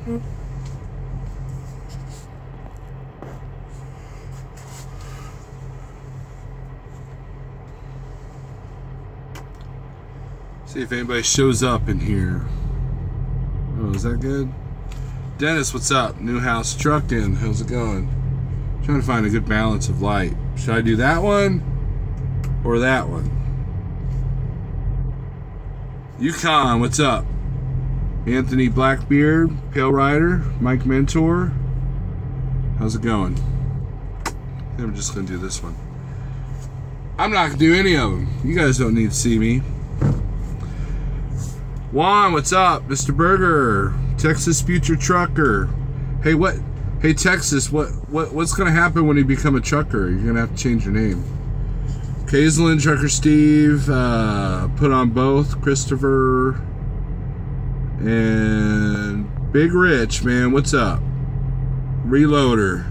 See if anybody shows up in here. Oh, is that good? Dennis, what's up? New house trucking. How's it going? Trying to find a good balance of light. Should I do that one or that one? Yukon, what's up? Anthony Blackbeard, Pale Rider, Mike Mentor. How's it going? I think I'm just gonna do this one. I'm not gonna do any of them. You guys don't need to see me. Juan, what's up? Mr. Burger, Texas Future Trucker. Hey, what? Hey, Texas, what's gonna happen when you become a trucker? You're gonna have to change your name. Kaislin, Trucker Steve, put on both. Christopher and Big Rich, man, what's up? Reloader.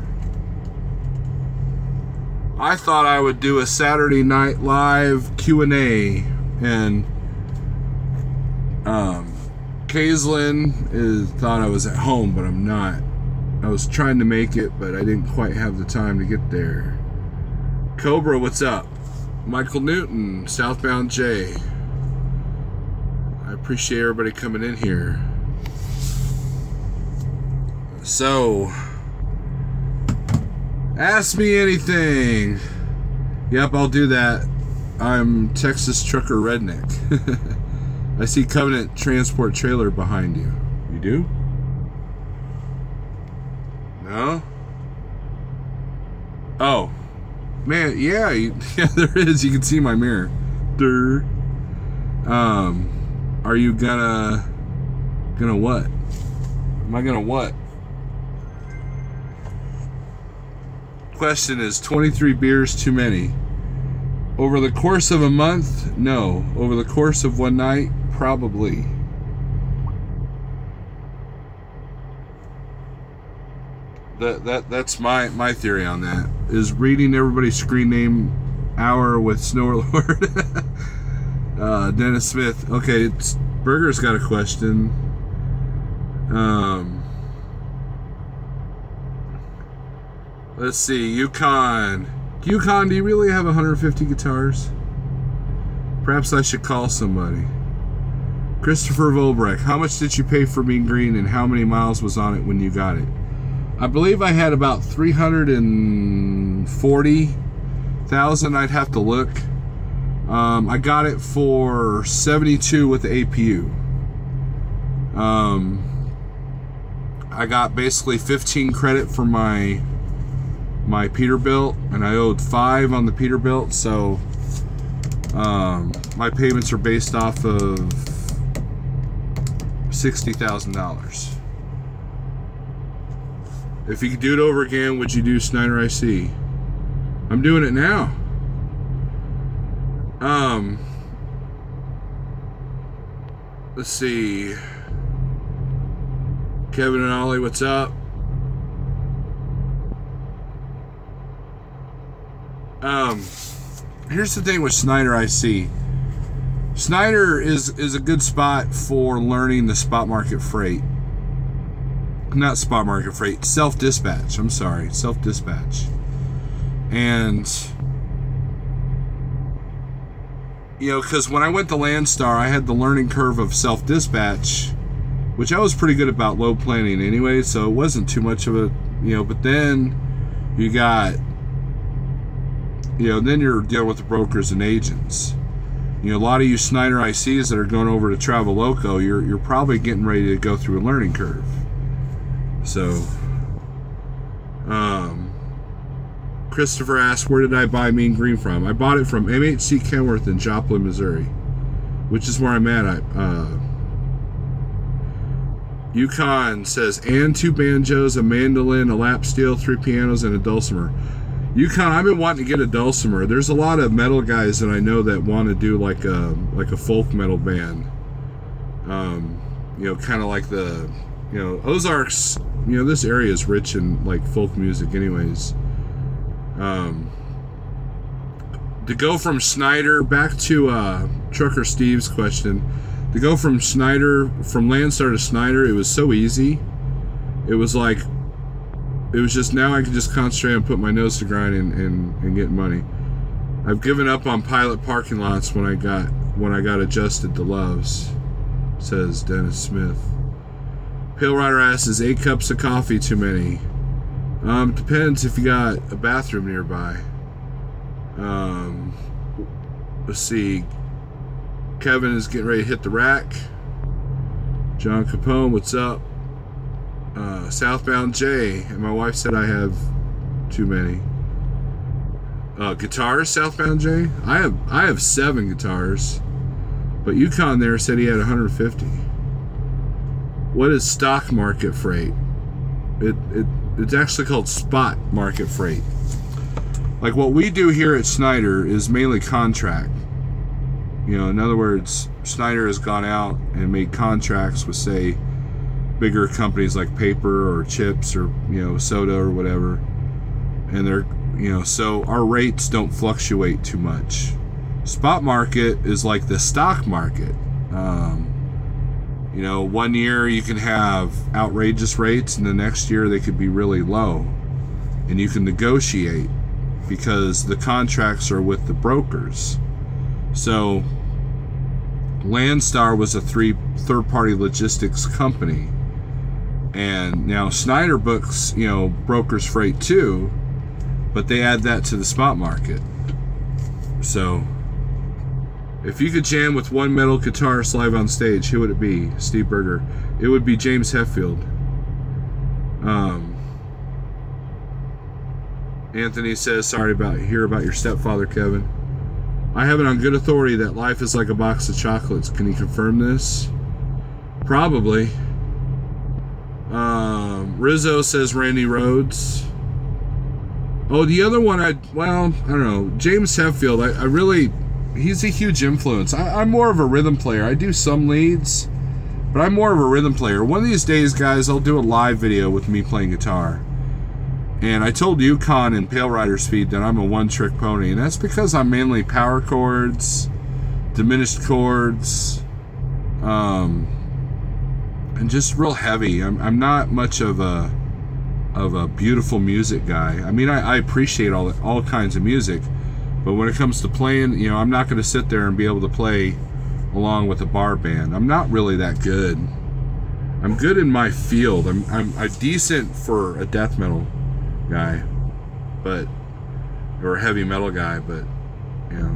I thought I would do a Saturday Night Live Q&A, and Kaislin thought I was at home, but I'm not. I was trying to make it, but I didn't quite have the time to get there. Cobra, what's up? Michael Newton, Southbound J. I appreciate everybody coming in here. So, ask me anything. Yep, I'll do that. I'm Texas Trucker Redneck. I see Covenant Transport Trailer behind you. You do? No? Oh. Man, yeah, yeah, there is. You can see my mirror. Durr. Are you gonna what? Am I gonna what? Question is, 23 beers too many? Over the course of a month? No. Over the course of one night? Probably. That's my theory on that. Is reading everybody's screen name hour with Snowerlord. Dennis Smith. Okay, Burger's got a question. Let's see. Yukon, do you really have 150 guitars? Perhaps I should call somebody. Christopher Volbrecht, how much did you pay for Mean Green, and how many miles was on it when you got it? I believe I had about 340,000. I'd have to look. I got it for 72 with the APU. I got basically 15 credit for my Peterbilt, and I owed 5 on the Peterbilt, so my payments are based off of $60,000. If you could do it over again, would you do Snyder IC? I'm doing it now. Let's see. Kevin and Ollie, what's up? Here's the thing with Snyder IC. Snyder is a good spot for learning the spot market freight. Not spot market freight, self-dispatch. I'm sorry, self-dispatch. And, you know, because when I went to Landstar, I had the learning curve of self-dispatch, which I was pretty good about load planning anyway, so it wasn't too much of a, you know, but then you got, you know, then you're dealing with the brokers and agents. You know, a lot of you Snyder ICs that are going over to Traveloco, you're probably getting ready to go through a learning curve. So, Christopher asked, where did I buy Mean Green from? I bought it from MHC Kenworth in Joplin, Missouri, which is where I'm at. Yukon says, and 2 banjos, a mandolin, a lap steel, 3 pianos, and a dulcimer. Yukon, I've been wanting to get a dulcimer. There's a lot of metal guys that I know that want to do like a folk metal band. You know, kind of like the, you know, Ozarks, you know, this area is rich in like folk music anyways. To go from Snyder back to Trucker Steve's question, to go from Landstar to Snyder, it was so easy. it was like, it was just, now I can just concentrate on putting my nose to grind and getting money. I've given up on pilot parking lots when I got adjusted to Love's, says Dennis Smith. Pale Rider asks, is 8 cups of coffee too many? Depends if you got a bathroom nearby. Let's see. Kevin is getting ready to hit the rack. John Capone, what's up? Southbound J, and my wife said I have too many. Guitars, Southbound J? I have 7 guitars, but Yukon there said he had 150. What is stock market freight? It's actually called spot market freight. Like what we do here at Snyder is mainly contract. You know, in other words, Snyder has gone out and made contracts with, say, bigger companies like paper or chips or, you know, soda or whatever. And they're, you know, so our rates don't fluctuate too much. Spot market is like the stock market. You know, one year you can have outrageous rates and the next year they could be really low. And you can negotiate because the contracts are with the brokers. So Landstar was a third-party logistics company, and now Snyder books, you know, brokers freight too, but they add that to the spot market. So if you could jam with one metal guitarist live on stage, who would it be? Steve Berger. It would be James Hetfield. Anthony says, sorry about hear about your stepfather, Kevin. I have it on good authority that life is like a box of chocolates. Can you confirm this? Probably. Rizzo says Randy Rhoads. Oh, the other one, I don't know. James Hetfield, I really, he's a huge influence. I'm more of a rhythm player. I do some leads, but I'm more of a rhythm player. One of these days, guys, I'll do a live video with me playing guitar. And I told Yukon and Pale Rider Speed that I'm a one-trick pony, and that's because I'm mainly power chords, diminished chords, and just real heavy. I'm not much of a beautiful music guy. I mean, I appreciate all kinds of music, but when it comes to playing, you know, I'm not going to sit there and be able to play along with a bar band. I'm not really that good. I'm good in my field. I'm decent for a death metal guy, but or a heavy metal guy, but you know.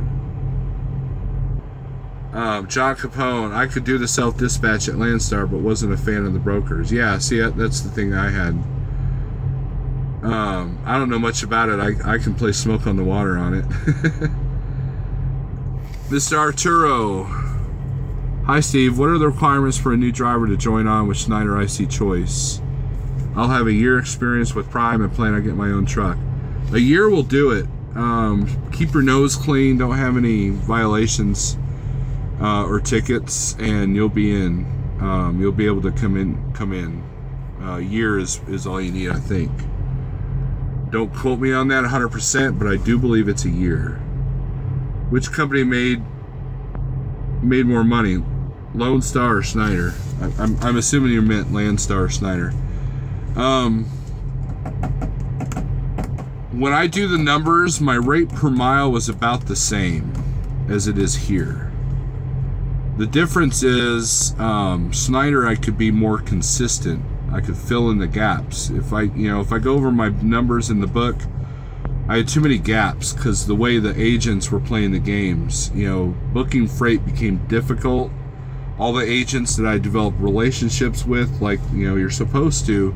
John Capone, I could do the self-dispatch at Landstar, but wasn't a fan of the brokers. Yeah, see, that's the thing I had. I don't know much about it. I can play Smoke on the Water on it. Mr. Arturo, hi Steve, what are the requirements for a new driver to join on with Snyder IC Choice? I'll have a year experience with Prime and plan on getting my own truck. A year will do it. Keep your nose clean, don't have any violations or tickets, and you'll be in. You'll be able to come in. A year is all you need, I think. Don't quote me on that 100%, but I do believe it's a year. Which company made more money, Lone Star or Snyder? I'm assuming you meant Landstar or Snyder. When I do the numbers, my rate per mile was about the same as it is here. The difference is Snyder, I could be more consistent. I could fill in the gaps. If I go over my numbers in the book, I had too many gaps because the way the agents were playing the games, you know, booking freight became difficult. All the agents that I developed relationships with, like, you know, you're supposed to,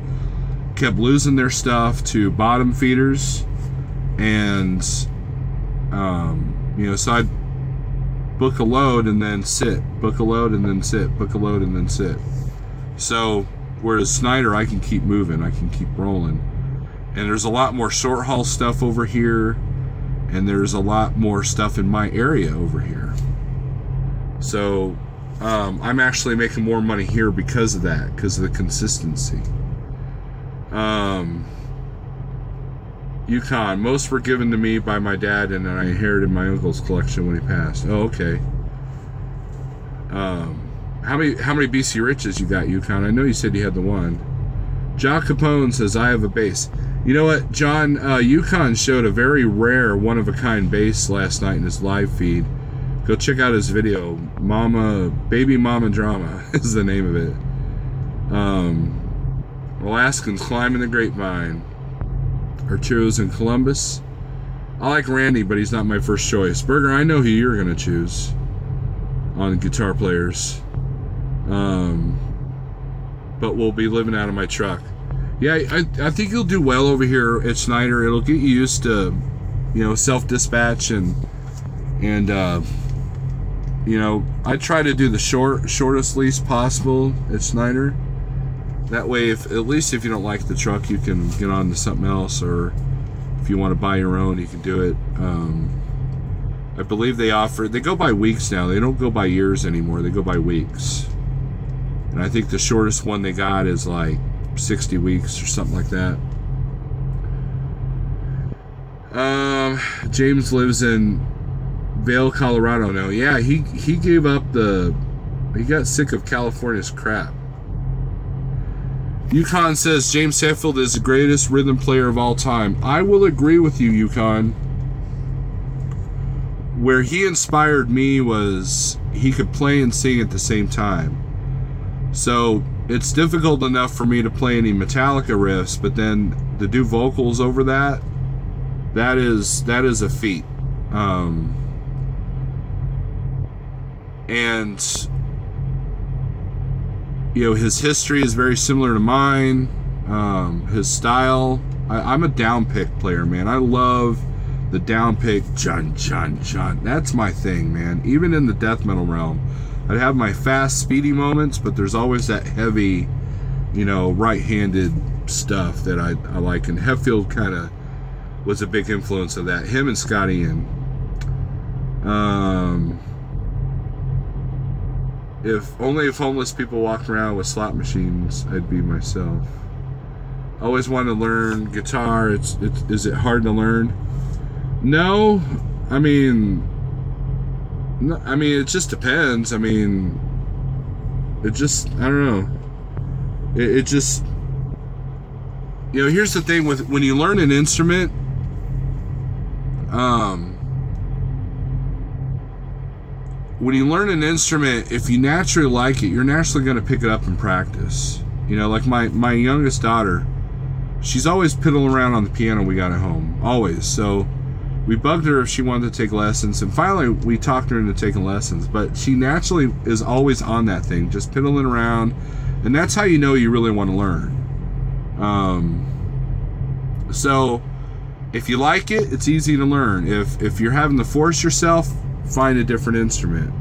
kept losing their stuff to bottom feeders, and you know, so I'd book a load and then sit, book a load and then sit, book a load and then sit. So whereas Snyder, I can keep moving, I can keep rolling, and there's a lot more short haul stuff over here, and there's a lot more stuff in my area over here. So I'm actually making more money here because of that, because of the consistency. Yukon, most were given to me by my dad, and then I inherited my uncle's collection when he passed. Oh, okay. How many BC Riches you got, Yukon? I know you said you had the one. Jock Capone says, I have a bass. You know what, John? Yukon showed a very rare, one-of-a-kind bass last night in his live feed. Go check out his video. Baby Mama Drama is the name of it. Alaskans climbing the grapevine. Arturo's in Columbus. I like Randy, but he's not my first choice. Berger, I know who you're going to choose on guitar players. But we'll be living out of my truck. Yeah, I think you'll do well over here at Schneider. It'll get you used to, you know, self-dispatch and you know, I try to do the shortest lease possible at Schneider. That way, at least if you don't like the truck, you can get on to something else, or if you want to buy your own, you can do it. I believe they go by weeks now. They don't go by years anymore. They go by weeks. And I think the shortest one they got is like 60 weeks or something like that. James lives in Vail, Colorado now. Yeah, he gave up he got sick of California's crap. Yukon says James Hetfield is the greatest rhythm player of all time. I will agree with you, Yukon. Where he inspired me was he could play and sing at the same time. So it's difficult enough for me to play any Metallica riffs, but then to do vocals over that is a feat. And you know, his history is very similar to mine. His style, I'm a downpick player, man. I love the downpick, chun chun chun. That's my thing, man. Even in the death metal realm, I'd have my fast, speedy moments, but there's always that heavy, you know, right-handed stuff that I like. And Hetfield kind of was a big influence of that. Him and Scott Ian. If homeless people walked around with slot machines, I'd be myself. I always wanted to learn guitar. Is it hard to learn? No, I mean, it just depends. I mean, I don't know. It just, you know, here's the thing with when you learn an instrument, when you learn an instrument, if you naturally like it, you're naturally going to pick it up and practice. You know, like my youngest daughter, she's always piddling around on the piano we got at home. Always. So we bugged her if she wanted to take lessons, and finally we talked her into taking lessons. But she naturally is always on that thing, just piddling around. And that's how you know you really want to learn. So if you like it, it's easy to learn. If you're having to force yourself, find a different instrument.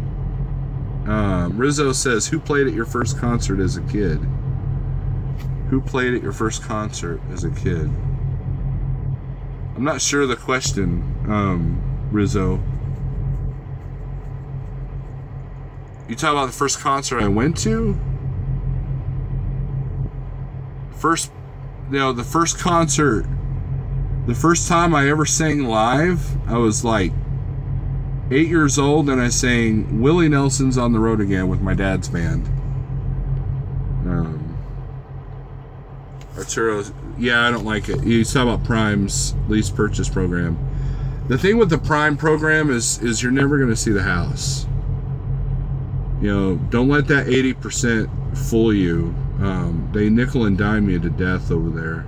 Rizzo says, who played at your first concert as a kid? Who played at your first concert as a kid? I'm not sure of the question, Rizzo. You talk about the first concert I went to? The first concert, the first time I ever sang live, I was like 8 years old, and I sang Willie Nelson's On the Road Again with my dad's band. Arturo, yeah, I don't like it. You talk about Prime's lease purchase program. The thing with the Prime program is you're never going to see the house. You know, don't let that 80% fool you. They nickel and dime you to death over there.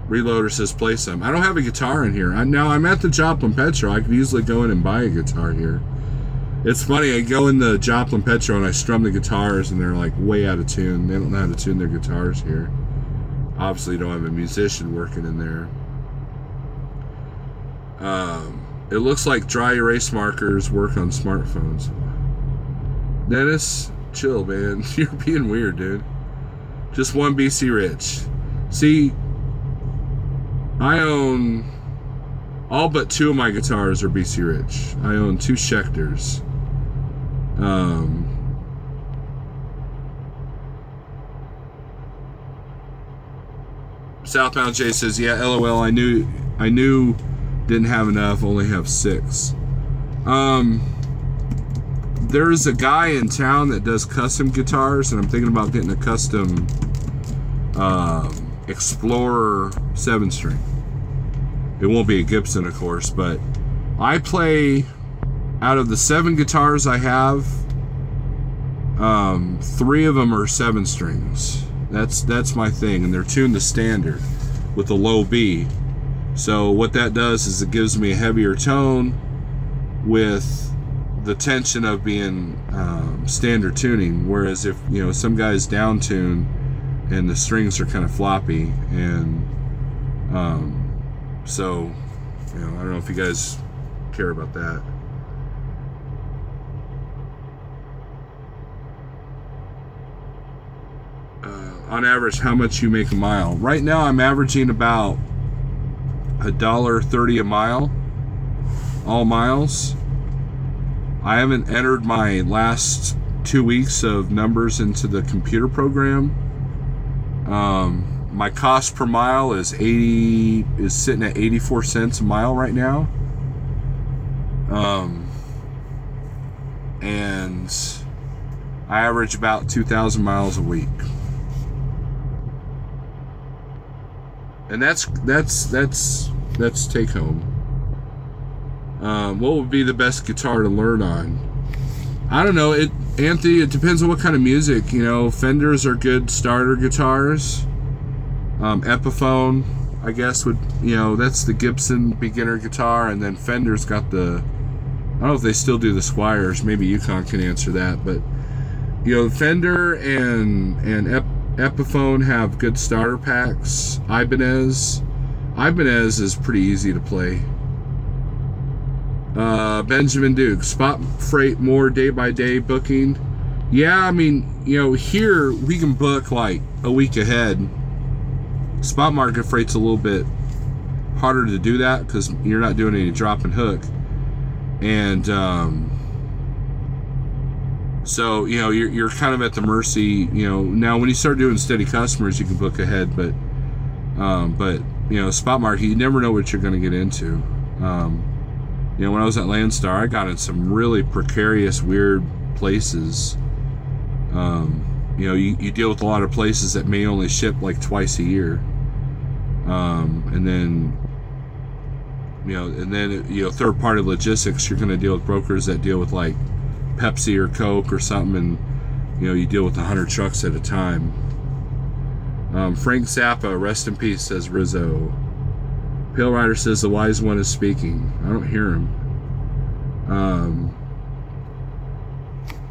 Reloader says play some. I don't have a guitar in here. Now I'm at the Joplin Petro. I could easily go in and buy a guitar here. It's funny, I go in the Joplin Petro and I strum the guitars and they're like way out of tune. They don't know how to tune their guitars here. Obviously don't have a musician working in there. It looks like dry erase markers work on smartphones. Dennis, chill, man. You're being weird, dude. Just one BC Rich. See, I own all but 2 of my guitars are BC Rich. I own 2 Schecters. Southbound Jay says, yeah, LOL, I knew didn't have enough, only have 6. there's a guy in town that does custom guitars, and I'm thinking about getting a custom Explorer 7-string. It won't be a Gibson, of course, but I play, out of the 7 guitars I have, 3 of them are 7 strings. That's my thing, and they're tuned to standard with a low B. So what that does is it gives me a heavier tone with the tension of being standard tuning, whereas if, you know, some guys down tune and the strings are kind of floppy, and so, you know, I don't know if you guys care about that. On average, how much you make a mile? Right now I'm averaging about $1.30 a mile, all miles. I haven't entered my last 2 weeks of numbers into the computer program. My cost per mile is sitting at 84 cents a mile right now. And I average about 2,000 miles a week. And that's take home. What would be the best guitar to learn on? I don't know. Anthony, it depends on what kind of music. You know, Fenders are good starter guitars. Epiphone, I guess, would, you know, that's the Gibson beginner guitar, and then Fender's got the, I don't know if they still do the Squires. Maybe Yukon can answer that, but you know, Fender and Epiphone have good starter packs. Ibanez is pretty easy to play. Benjamin Duke, spot freight more day by day booking. Yeah, I mean, you know, here we can book like a week ahead. Spot market freight's a little bit harder to do that because you're not doing any drop and hook, and so, you know, you're kind of at the mercy. You know, now when you start doing steady customers, you can book ahead, but you know, spot market, you never know what you're going to get into. You know, when I was at Landstar, I got in some really precarious, weird places. You know, you deal with a lot of places that may only ship like twice a year. And then, you know, third-party logistics, you're going to deal with brokers that deal with like Pepsi or Coke or something, and, you know, you deal with 100 trucks at a time. Frank Zappa, rest in peace, says Rizzo. Pale Rider says the wise one is speaking. I don't hear him.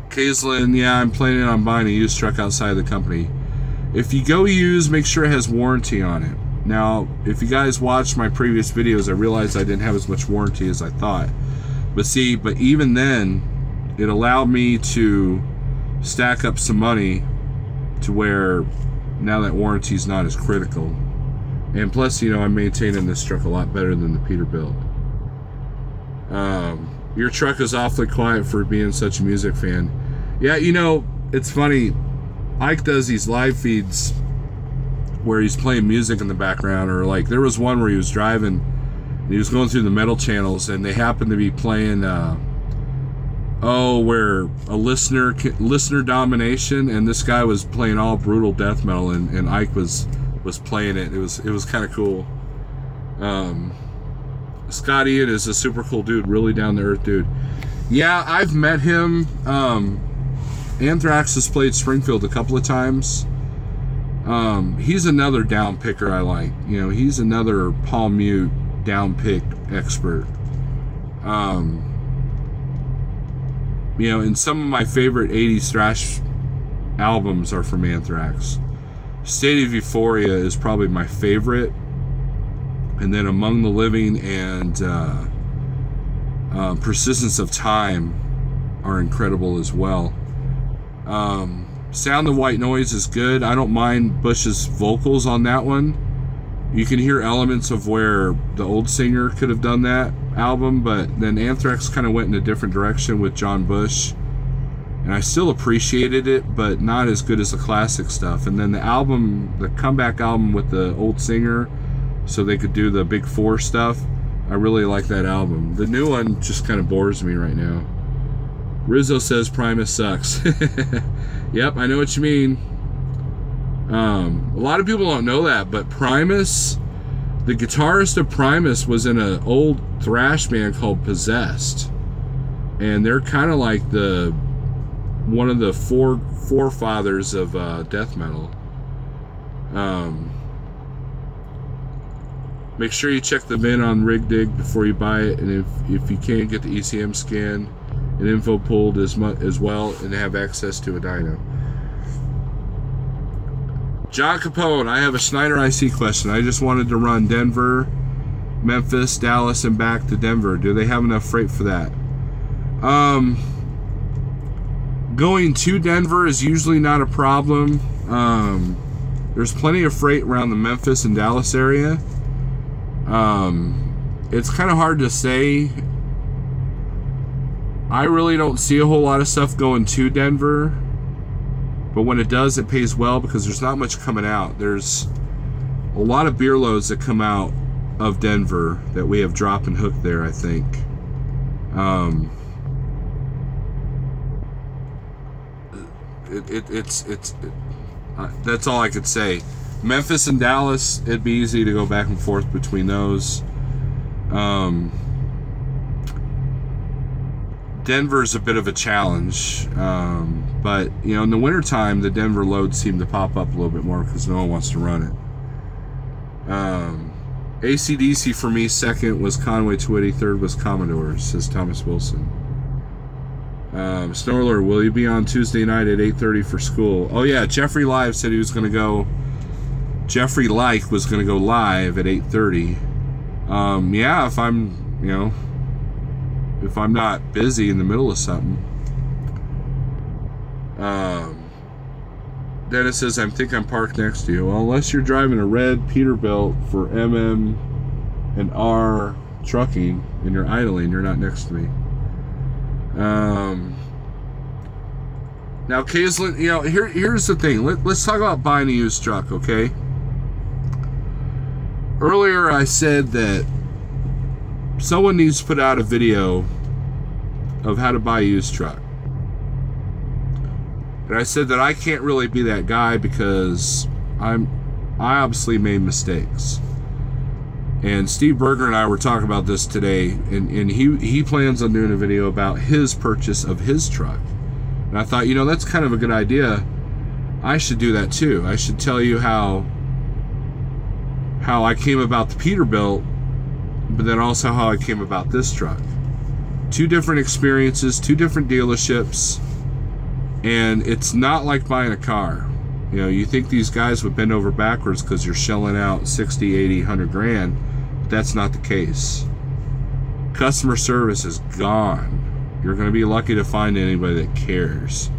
Kaislin, yeah, I'm planning on buying a used truck outside of the company. If you go used, make sure it has warranty on it. Now, if you guys watched my previous videos, I realized I didn't have as much warranty as I thought. But see, but even then, it allowed me to stack up some money to where now that warranty's not as critical. And plus, you know, I'm maintaining this truck a lot better than the Peterbilt. Your truck is awfully quiet for being such a music fan. Yeah, you know, it's funny. Ike does these live feeds where he's playing music in the background, or like there was one where he was driving and he was going through the metal channels, and they happened to be playing where a listener domination, and this guy was playing all brutal death metal, and Ike was playing it. It was kind of cool. Scott Ian is a super cool dude, really down to earth dude. Yeah, I've met him. Anthrax has played Springfield a couple of times. He's another down picker I like. You know, he's another Paul Mute down pick expert. You know, and some of my favorite 80s thrash albums are from Anthrax. State of Euphoria is probably my favorite, and then Among the Living and Persistence of Time are incredible as well. Sound of White Noise is good. I don't mind Bush's vocals on that one. You can hear elements of where the old singer could have done that album, but then Anthrax kind of went in a different direction with John Bush, and I still appreciated it, but not as good as the classic stuff. And then the comeback album with the old singer, so they could do the Big Four stuff, I really like that album. The new one just kind of bores me right now. Rizzo says Primus sucks. Yep, I know what you mean. A lot of people don't know that, but Primus, the guitarist of Primus, was in an old thrash band called Possessed, and they're kind of like one of the forefathers of death metal. Make sure you check the VIN on RigDig before you buy it, and if you can't get the ECM scan and info pulled as well, and have access to a dyno. John Capone, I have a Schneider IC question. I just wanted to run Denver, Memphis, Dallas, and back to Denver. Do they have enough freight for that? Going to Denver is usually not a problem. There's plenty of freight around the Memphis and Dallas area. It's kind of hard to say. I really don't see a whole lot of stuff going to Denver, but when it does, it pays well because there's not much coming out. There's a lot of beer loads that come out of Denver that we have drop and hook there, I think. That's all I could say. Memphis and Dallas, it'd be easy to go back and forth between those. Denver's a bit of a challenge, but you know, in the wintertime, the Denver loads seem to pop up a little bit more because no one wants to run it. AC/DC for me, second was Conway Twitty, third was Commodores, says Thomas Wilson. Snorler, will you be on Tuesday night at 8:30 for school? Oh yeah, Jeffrey Live said he was going to go. Jeffrey Like was going to go live at 8:30. Yeah, if I'm, you know, if I'm not busy in the middle of something. Dennis says, I think I'm parked next to you. Well, unless you're driving a red Peterbilt for MM and R trucking and you're idling, you're not next to me. Now, Kaislin, you know, here's the thing. Let's talk about buying a used truck, okay? Earlier, I said that someone needs to put out a video of how to buy a used truck. And I said that I can't really be that guy because I obviously made mistakes. And Steve Berger and I were talking about this today, and he plans on doing a video about his purchase of his truck. And I thought, you know, that's kind of a good idea. I should do that too. I should tell you how I came about the Peterbilt, but then also how I came about this truck. Two different experiences, two different dealerships, and it's not like buying a car. You know, you think these guys would bend over backwards because you're shelling out 60, 80, 100 grand, but that's not the case. Customer service is gone. You're going to be lucky to find anybody that cares.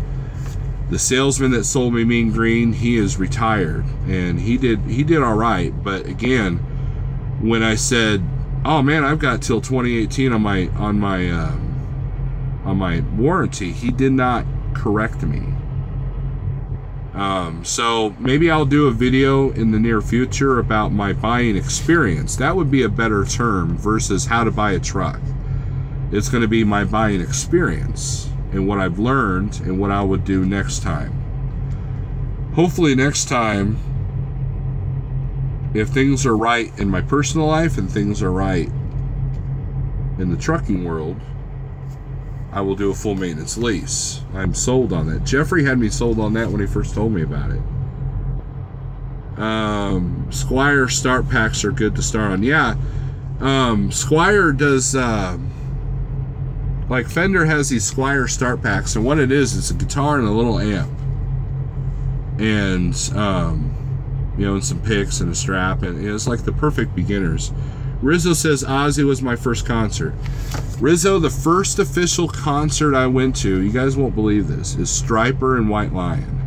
The salesman that sold me Mean Green, he is retired, and he did all right. But again, when I said, "Oh man, I've got till 2018 on my warranty," he did not correct me. So maybe I'll do a video in the near future about my buying experience. That would be a better term versus how to buy a truck. It's going to be my buying experience and what I've learned and what I would do next time. Hopefully next time, if things are right in my personal life and things are right in the trucking world, I will do a full maintenance lease. I'm sold on that. Jeffrey had me sold on that when he first told me about it. Squire start packs are good to start on. Yeah, Squire does, like Fender has these Squire start packs, and what it is, it's a guitar and a little amp. And, you know, and some picks and a strap, and it's like the perfect beginners. Rizzo says Ozzy was my first concert. Rizzo, the first official concert I went to, you guys won't believe this, is Stryper and White Lion.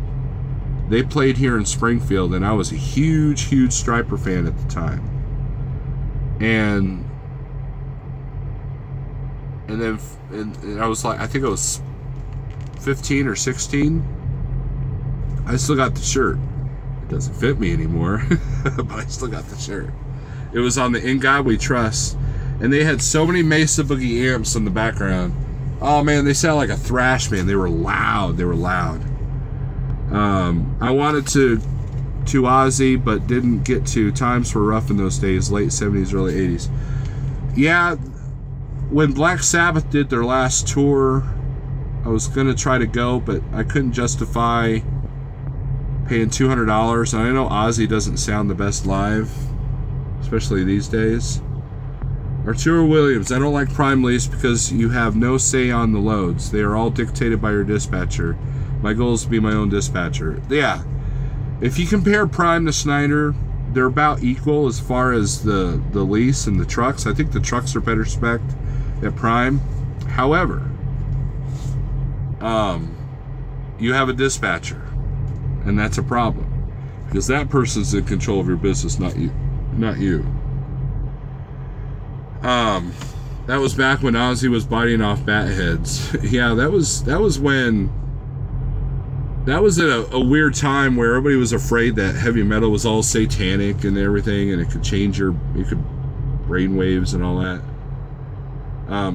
They played here in Springfield, and I was a huge, huge Stryper fan at the time. And then I was like, I think I was 15 or 16. I still got the shirt. It doesn't fit me anymore, but I still got the shirt. It was on the In God We Trust, and they had so many Mesa Boogie amps in the background. Oh man, they sound like a thrash band. They were loud. I wanted to Ozzy, but didn't get to. Times were rough in those days, late 70s, early 80s. Yeah, when Black Sabbath did their last tour, I was going to try to go, but I couldn't justify paying $200. And I know Ozzy doesn't sound the best live, especially these days. Arturo Williams, I don't like Prime Lease because you have no say on the loads. They are all dictated by your dispatcher. My goal is to be my own dispatcher. Yeah. If you compare Prime to Schneider, they're about equal as far as the lease and the trucks. I think the trucks are better spec at Prime. However, you have a dispatcher, and that's a problem because that person's in control of your business, not you. That was back when Ozzy was biting off bat heads. Yeah, that was when. That was at a weird time where everybody was afraid that heavy metal was all satanic and everything, and it could change it could brain waves and all that.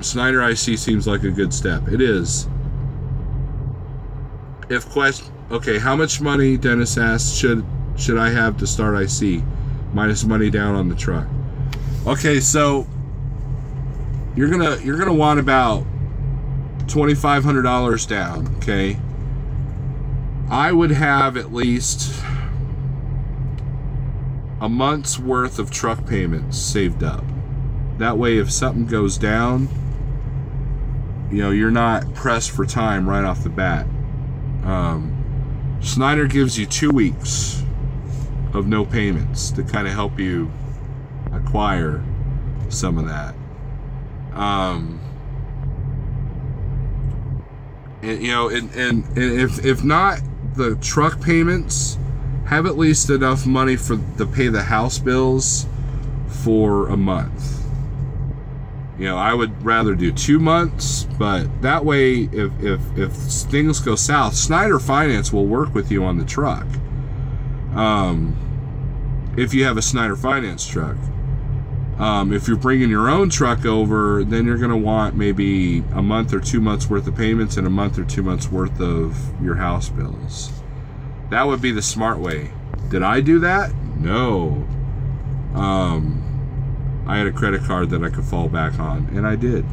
Schneider IC seems like a good step. It is. Okay, how much money, Dennis asked, should I have to start IC? Minus money down on the truck. Okay, so you're gonna want about $2,500 down, okay? I would have at least a month's worth of truck payments saved up. That way, if something goes down, you're not pressed for time right off the bat. Schneider gives you 2 weeks of no payments to kind of help you acquire some of that. And if not the truck payments, have at least enough money to pay the house bills for a month. I would rather do 2 months, but that way, if things go south, Schneider Finance will work with you on the truck. If you have a Schneider Finance truck. If you're bringing your own truck over, then you're going to want maybe a month or 2 months worth of payments and a month or 2 months worth of your house bills. That would be the smart way. Did I do that? No. I had a credit card that I could fall back on, and I did.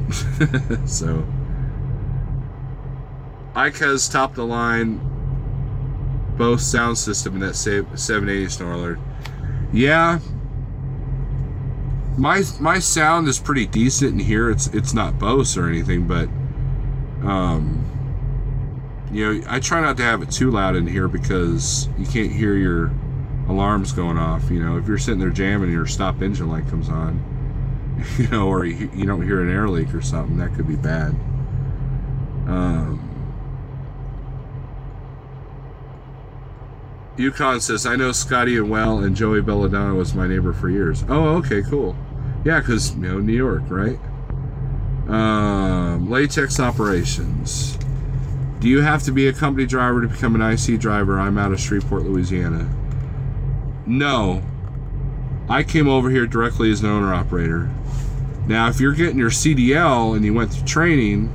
So, Ica's top of the line, both sound system in that 780 Snorler. Yeah. My sound is pretty decent in here. It's not Bose or anything, but I try not to have it too loud in here because you can't hear your alarms going off. If you're sitting there jamming and your stop engine light comes on, or you don't hear an air leak or something, that could be bad. Yukon says, I know Scotty and well, and Joey Belladonna was my neighbor for years. Oh, okay, cool. Yeah, because, New York, right? Latex operations. Do you have to be a company driver to become an IC driver? I'm out of Shreveport, Louisiana. No. I came over here directly as an owner-operator. Now, if you're getting your CDL and you went through training,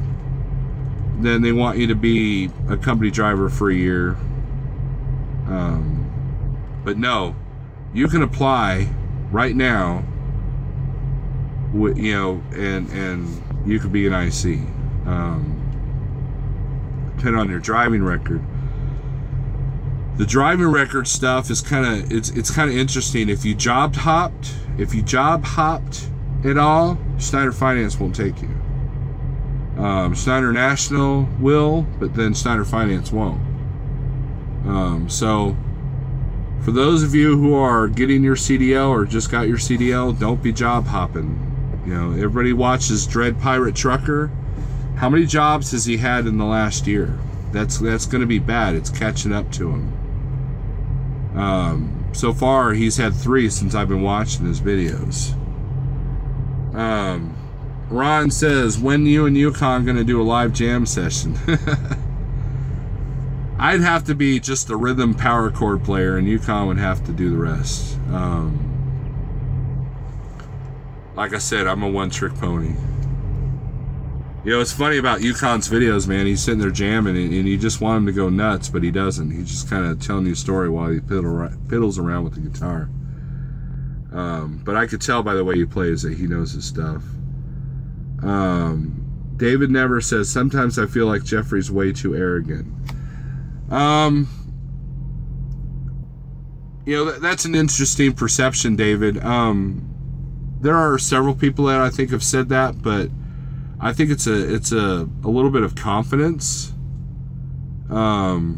then they want you to be a company driver for a year. But no, you can apply right now, and you could be an IC. Depending on your driving record. The driving record stuff is kind of it's kind of interesting. If you job hopped at all, Schneider Finance won't take you. Schneider National will, but then Schneider Finance won't. So for those of you who are getting your CDL or just got your CDL, don't be job hopping. Everybody watches Dread Pirate Trucker. How many jobs has he had in the last year? That's going to be bad. It's catching up to him. So far, he's had 3 since I've been watching his videos. Ron says, when you and Yukon going to do a live jam session? I'd have to be just a rhythm power chord player, and Yukon would have to do the rest. Like I said, I'm a one-trick pony. You know, it's funny about Yukon's videos, man. He's sitting there jamming, and you just want him to go nuts, but he doesn't. He's just kind of telling you a story while he piddles around with the guitar. But I could tell by the way he plays that he knows his stuff. David Never says, sometimes I feel like Jeffrey's way too arrogant. You know, that's an interesting perception, David. There are several people that I think have said that, but I think it's a little bit of confidence. You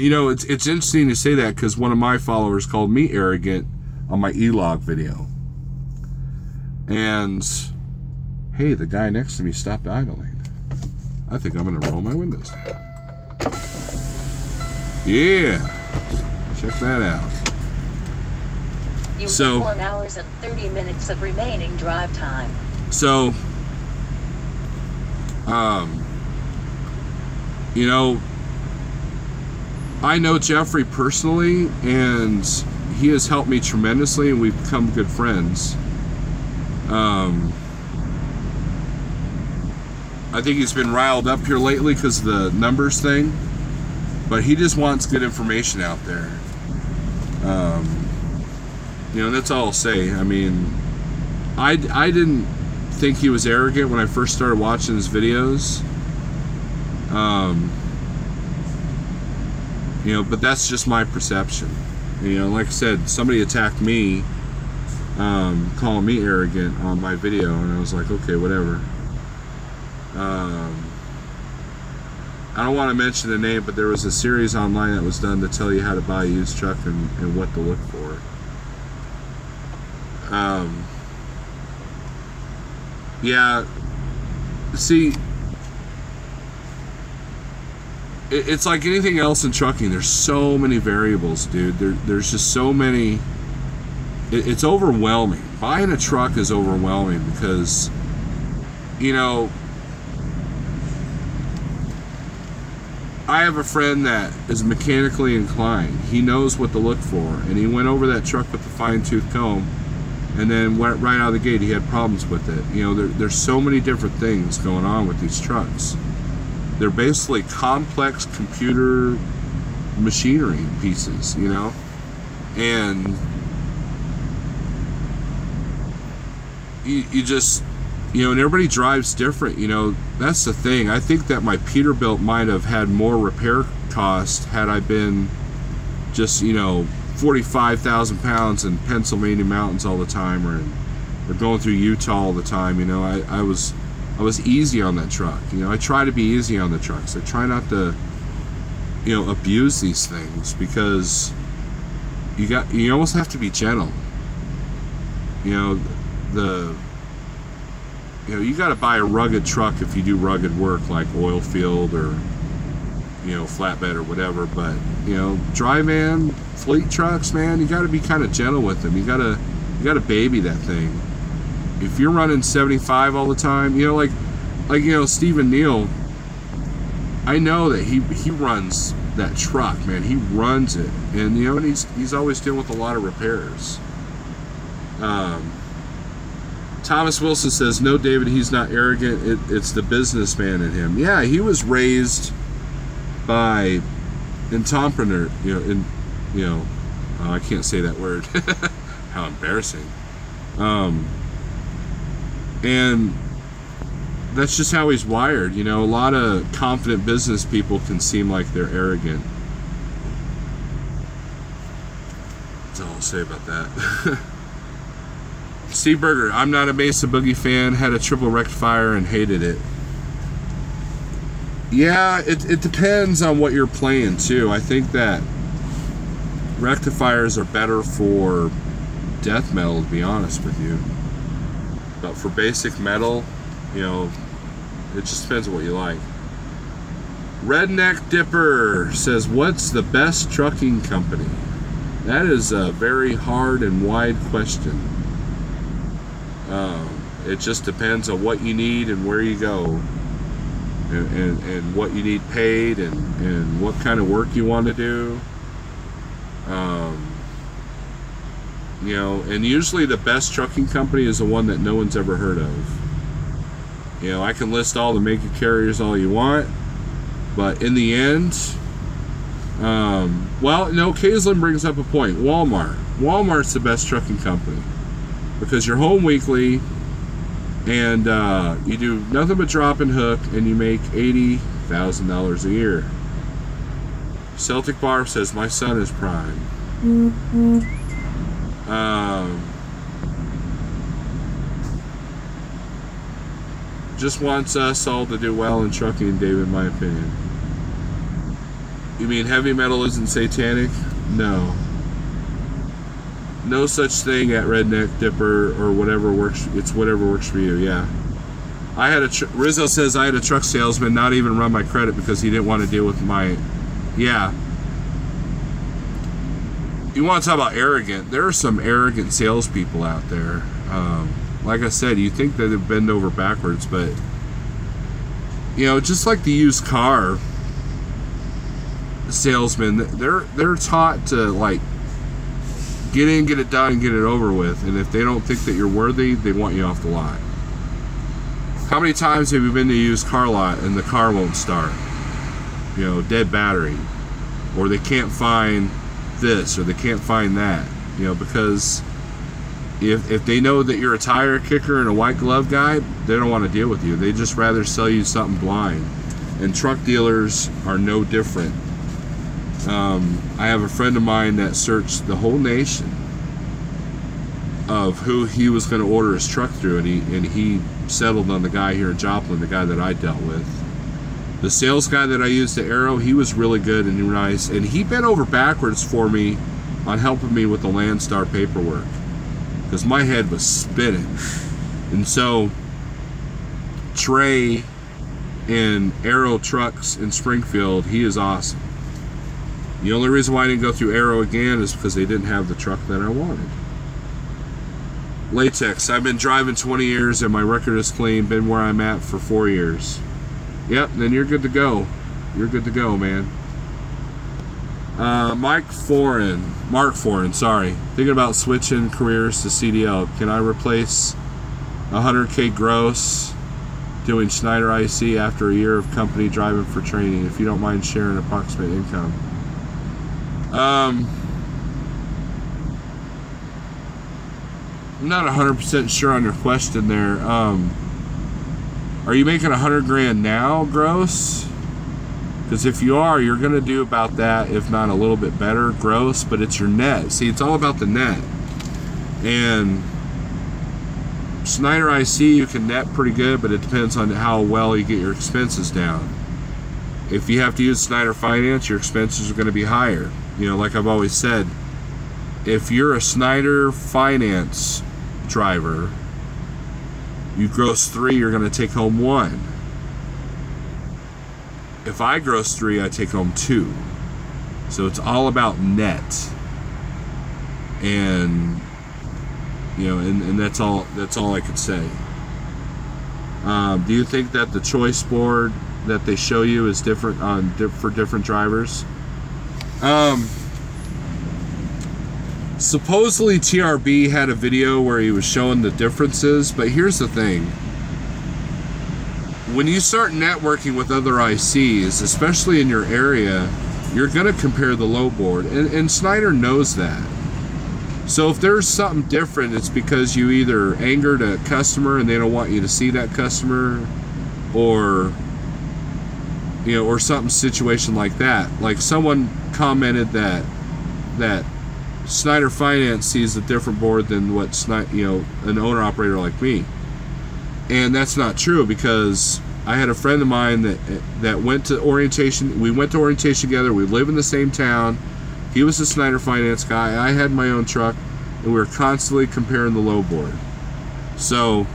know, it's interesting to say that because one of my followers called me arrogant on my E-Log video. And hey, the guy next to me stopped idling. I think I'm gonna roll my windows down. Yeah, check that out. You have 1 hour and 30 minutes of remaining drive time. So, you know, I know Jeffrey personally, and he has helped me tremendously, and we've become good friends. I think he's been riled up here lately because of the numbers thing, but he just wants good information out there. You know, that's all I'll say. I mean, I didn't think he was arrogant when I first started watching his videos. You know, but that's just my perception. You know, like I said, somebody attacked me, calling me arrogant on my video, and I was like, okay, whatever. I don't want to mention the name, but there was a series online that was done to tell you how to buy a used truck and what to look for. Yeah, see, it's like anything else in trucking. There's so many variables, dude. There's just so many. It's overwhelming. Buying a truck is overwhelming because, you know, I have a friend that is mechanically inclined. He knows what to look for, and he went over that truck with a fine-tooth comb, and then went right out of the gate. He had problems with it. You know, there's so many different things going on with these trucks. They're basically complex computer machinery pieces, you know, and you just, you know, and everybody drives different. You know, that's the thing. I think that my Peterbilt might have had more repair cost had I been just, you know, 45,000 pounds in Pennsylvania mountains all the time, or going through Utah all the time. You know, I was easy on that truck. You know, I try to be easy on the trucks. I try not to, you know, abuse these things, because you almost have to be gentle. You know, you got to buy a rugged truck if you do rugged work like oil field or, you know, flatbed or whatever. But, you know, dry van, fleet trucks, man, you got to be kind of gentle with them. You got to baby that thing. If you're running 75 all the time, you know, like you know, Stephen Neal, I know that he runs that truck, man. He runs it, and you know, and he's always dealing with a lot of repairs. Thomas Wilson says, no, David, he's not arrogant. It's the businessman in him. Yeah, he was raised by entrepreneur. You know, I can't say that word. How embarrassing. And that's just how he's wired. You know, a lot of confident business people can seem like they're arrogant. That's all I'll say about that. Steve Berger, I'm not a Mesa Boogie fan, had a triple rectifier and hated it. Yeah, it depends on what you're playing too. I think that rectifiers are better for death metal, to be honest with you. But for basic metal, you know, it just depends on what you like. Redneck Dipper says, what's the best trucking company? That is a very hard and wide question. It just depends on what you need and where you go, and what you need paid, and what kind of work you want to do. You know, and usually the best trucking company is the one that no one's ever heard of. You know, I can list all the make and carriers all you want, but in the end, well, no, Kaislin brings up a point. Walmart's the best trucking company because you're home weekly and you do nothing but drop and hook, and you make $80,000 a year. Celtic Barb says my son is prime. Just wants us all to do well in trucking, David, in my opinion. You mean heavy metal isn't satanic? No. No such thing at Redneck Dipper or whatever works. It's whatever works for you, yeah. I had Rizzo says I had a truck salesman not even run my credit because he didn't want to deal with my, yeah. You want to talk about arrogant? There are some arrogant salespeople out there. Like I said, you think that they bend over backwards, but you know, just like the used car salesman, they're taught to like get in, get it done, and get it over with. And if they don't think that you're worthy, they want you off the lot. How many times have you been to a used car lot and the car won't start? You know, dead battery, or they can't find this, or they can't find that. You know, because if they know that you're a tire kicker and a white glove guy, they don't want to deal with you. They just rather sell you something blind. And truck dealers are no different. I have a friend of mine that searched the whole nation of who he was going to order his truck through, and he settled on the guy here in Joplin, the guy that I dealt with. The sales guy that I used at Arrow, he was really good and nice, and he bent over backwards for me on helping me with the Landstar paperwork because my head was spinning. And so Trey in Arrow Trucks in Springfield, he is awesome. The only reason why I didn't go through Arrow again is because they didn't have the truck that I wanted. Latex, I've been driving 20 years and my record is clean, been where I'm at for 4 years. Yep, then you're good to go. You're good to go, man. Mark Foreign, sorry. Thinking about switching careers to CDL. Can I replace 100K gross doing Schneider IC after a year of company driving for training? If you don't mind sharing approximate income. I'm not 100% sure on your question there. Are you making 100 grand now gross? Because if you are, you're going to do about that, if not a little bit better gross, but it's your net. See, it's all about the net. And Schneider IC, you can net pretty good, but it depends on how well you get your expenses down. If you have to use Schneider Finance, your expenses are going to be higher. You know, like I've always said, if you're a Schneider Finance driver, you gross 3, you're going to take home 1. If I gross 3, I take home 2. So it's all about net. And you know, and that's all I could say. Do you think that the choice board that they show you is different for different drivers? Supposedly TRB had a video where he was showing the differences, but here's the thing. When you start networking with other ICs, especially in your area, you're going to compare the low board, and Schneider knows that. So if there's something different, it's because you either angered a customer and they don't want you to see that customer, or you know, or something situation like that. Like someone commented that Schneider Finance sees a different board than what an owner operator like me, and that's not true, because I had a friend of mine that went to orientation. We went to orientation together. We live in the same town. He was a Schneider Finance guy. I had my own truck, and we were constantly comparing the low board. So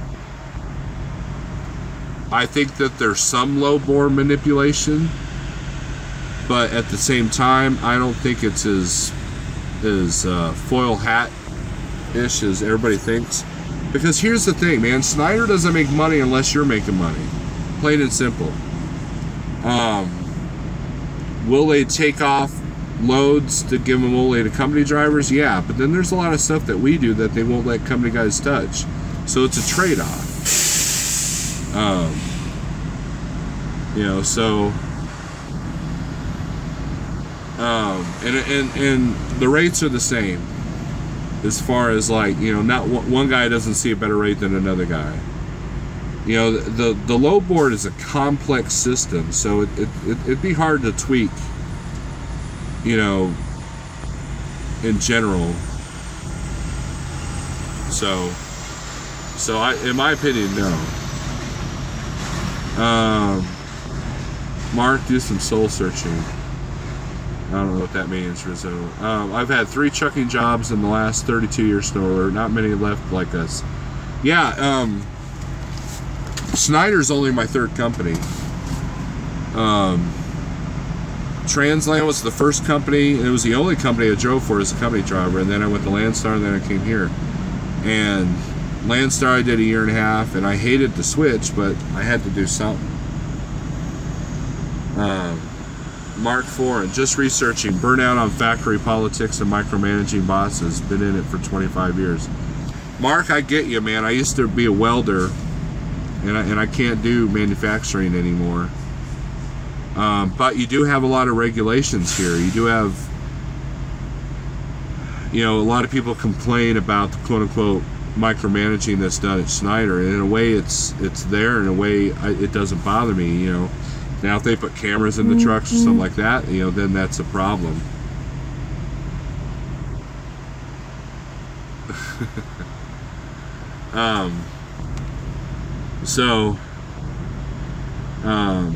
I think that there's some low board manipulation, but at the same time, I don't think it's as foil hat-ish as everybody thinks. Because here's the thing, man. Schneider doesn't make money unless you're making money. Plain and simple. Will they take off loads to give them only to company drivers? Yeah, but then there's a lot of stuff that we do that they won't let company guys touch. So it's a trade-off. You know, so and the rates are the same as far as, like, you know, not one guy doesn't see a better rate than another guy. You know, the load board is a complex system, so it'd be hard to tweak, you know, in general. So in my opinion, no. Mark, do some soul searching. I don't know what that means, Rizzo. I've had 3 trucking jobs in the last 32 years, Snorer. Not many left like us. Yeah, Schneider's only my 3rd company. Transland was the first company, and it was the only company I drove for as a company driver, and then I went to Landstar, and then I came here. And Landstar I did a 1.5 years, and I hated the switch, but I had to do something. Mark Foran, just researching burnout on factory politics and micromanaging bosses. Been in it for 25 years. Mark, I get you, man. I used to be a welder, and I can't do manufacturing anymore. But you do have a lot of regulations here. You do have, you know, a lot of people complain about the quote-unquote micromanaging that's done at Schneider, and in a way it's there, in a way it doesn't bother me, you know. Now if they put cameras in the trucks or something like that, you know, then that's a problem.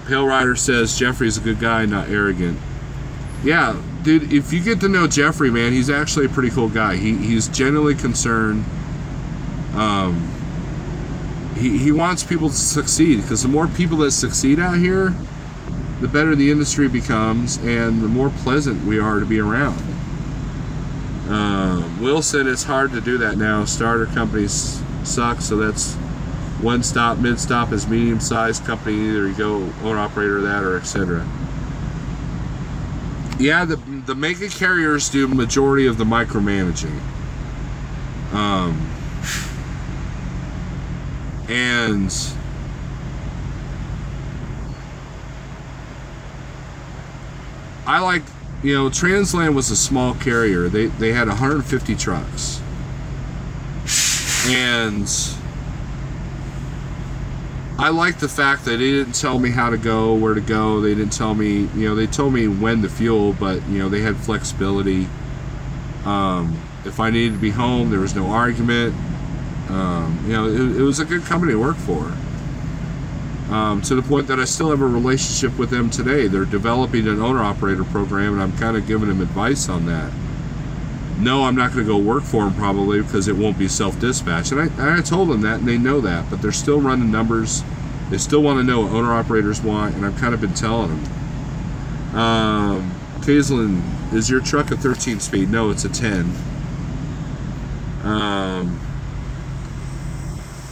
Pale Rider says Jeffrey's a good guy, not arrogant. Yeah, dude, if you get to know Jeffrey, man, he's actually a pretty cool guy. He's genuinely concerned. He wants people to succeed, because the more people that succeed out here, the better the industry becomes, and the more pleasant we are to be around. Wilson, it's hard to do that now. Starter companies suck, so that's one stop. Mid stop is medium-sized company. Either you go owner-operator that, or etc. Yeah, the mega carriers do majority of the micromanaging. And I like, you know, Transland was a small carrier. They had 150 trucks. And I like the fact that they didn't tell me how to go, where to go. They didn't tell me, you know, they told me when to fuel, but, you know, they had flexibility. If I needed to be home, there was no argument. You know, it was a good company to work for. To the point that I still have a relationship with them today. They're developing an owner-operator program, and I'm kind of giving them advice on that. No, I'm not going to go work for them probably, because it won't be self-dispatch. And I told them that, and they know that, but they're still running numbers. They still want to know what owner-operators want, and I've kind of been telling them. Kaislin, is your truck a 13-speed? No, it's a 10.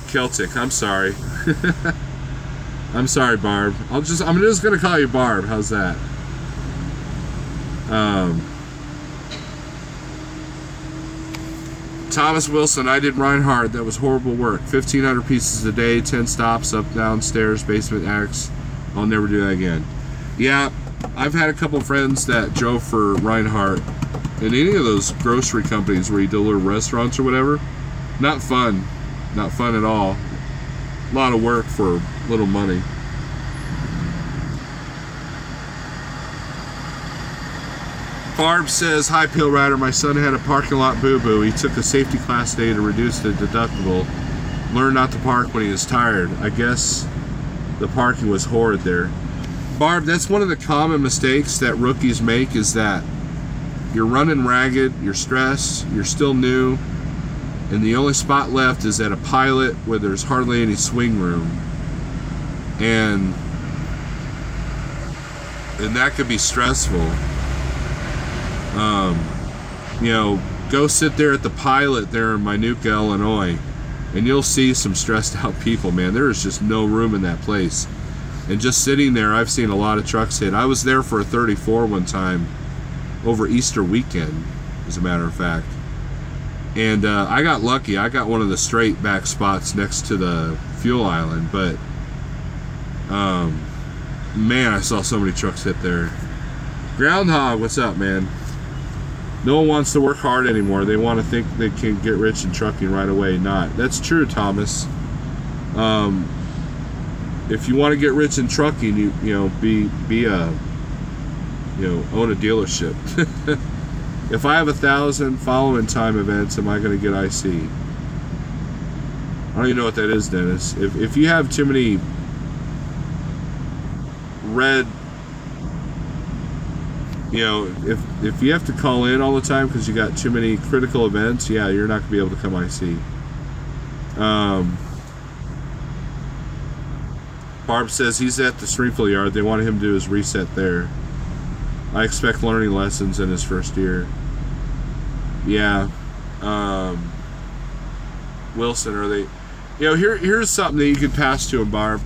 Celtic, I'm sorry. I'm sorry, Barb. I'm just gonna call you Barb. How's that? Thomas Wilson, I did Reinhardt. That was horrible work. 1,500 pieces a day, 10 stops, up, down, stairs, basement, attics. I'll never do that again. Yeah, I've had a couple of friends that drove for Reinhardt, and any of those grocery companies where you deliver restaurants or whatever. Not fun. Not fun at all. A lot of work for little money. Barb says, hi, Pale Rider. My son had a parking lot boo-boo. He took a safety class day to reduce the deductible. Learned not to park when he was tired. I guess the parking was horrid there. Barb, that's one of the common mistakes that rookies make, is that you're running ragged, you're stressed, you're still new, and the only spot left is at a pilot where there's hardly any swing room. And that could be stressful. You know, go sit there at the pilot there in Minooka, Illinois, and you'll see some stressed out people, man. There is just no room in that place. And just sitting there, I've seen a lot of trucks hit. I was there for a 34 one time over Easter weekend, as a matter of fact. And I got lucky. I got one of the straight back spots next to the fuel island, but Man, I saw so many trucks hit there. Groundhog, what's up, man? No one wants to work hard anymore. They want to think they can get rich in trucking right away. Not. That's true, Thomas. If you want to get rich in trucking, you know, be a, you know, own a dealership. If I have 1,000 following time events, am I going to get IC? I don't even know what that is, Dennis. If you have too many red, you know, if you have to call in all the time because you got too many critical events, yeah, you're not going to be able to come IC. Barb says he's at the Springfield yard. They wanted him to do his reset there. I expect learning lessons in his first year. Yeah. Wilson, are they... You know, here's something that you could pass to him, Barb.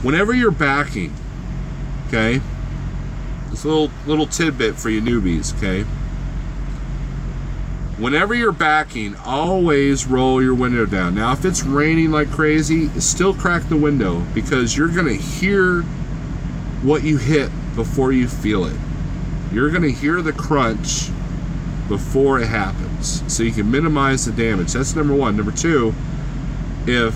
Whenever you're backing, okay? This little tidbit for you newbies, okay? Whenever you're backing, always roll your window down. Now, if it's raining like crazy, still crack the window because you're going to hear what you hit before you feel it. You're going to hear the crunch before it happens, so you can minimize the damage. That's number one. Number two, if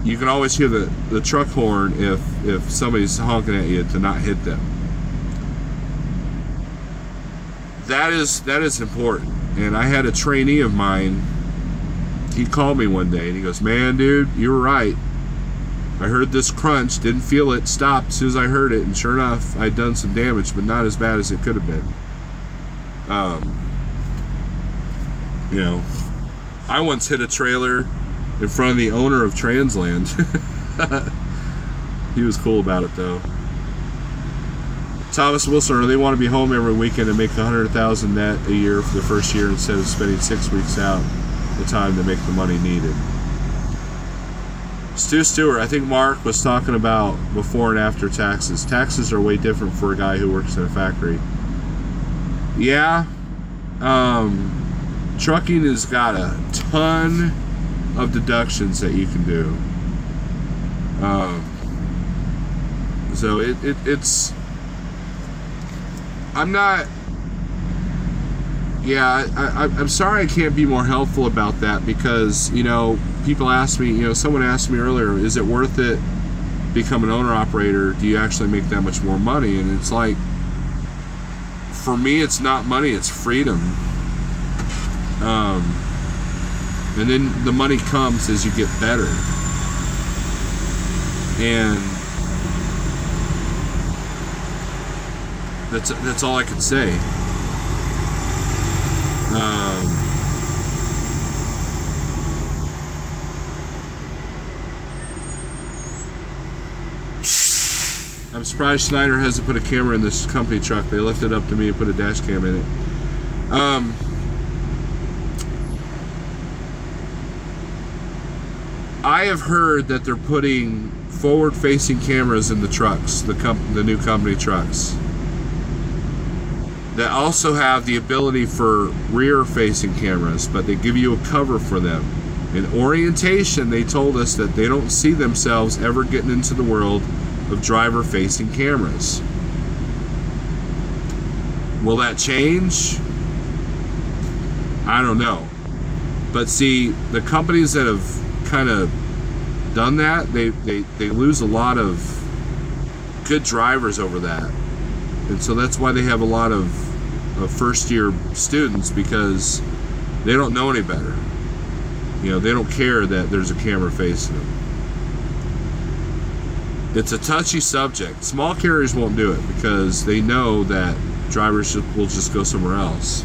you can always hear the truck horn if somebody's honking at you to not hit them. That is important. And I had a trainee of mine, he called me one day and he goes, man, dude, you were right. I heard this crunch, didn't feel it, stopped as soon as I heard it, and sure enough, I'd done some damage, but not as bad as it could have been. You know, I once hit a trailer in front of the owner of Transland. He was cool about it, though. Thomas Wilson, they want to be home every weekend and make $100,000 net a year for the first year instead of spending 6 weeks out the time to make the money needed. Stu Stewart, I think Mark was talking about before and after taxes. Taxes are way different for a guy who works in a factory. Yeah, trucking has got a ton of deductions that you can do. So it's I'm not. Yeah, I'm sorry I can't be more helpful about that because, you know, people ask me, you know, someone asked me earlier, is it worth it become an owner-operator? Do you actually make that much more money? And it's like, for me, it's not money, it's freedom. And then the money comes as you get better. And that's all I can say. I'm surprised Schneider hasn't put a camera in this company truck. They left it up to me to put a dash cam in it. I have heard that they're putting forward-facing cameras in the trucks, the new company trucks, that also have the ability for rear-facing cameras, but they give you a cover for them. In orientation, they told us that they don't see themselves ever getting into the world of driver-facing cameras. Will that change? I don't know. But see, the companies that have kind of done that, they lose a lot of good drivers over that. And so that's why they have a lot of first-year students, because they don't know any better. You know, they don't care that there's a camera facing them. It's a touchy subject. Small carriers won't do it because they know that drivers will just go somewhere else.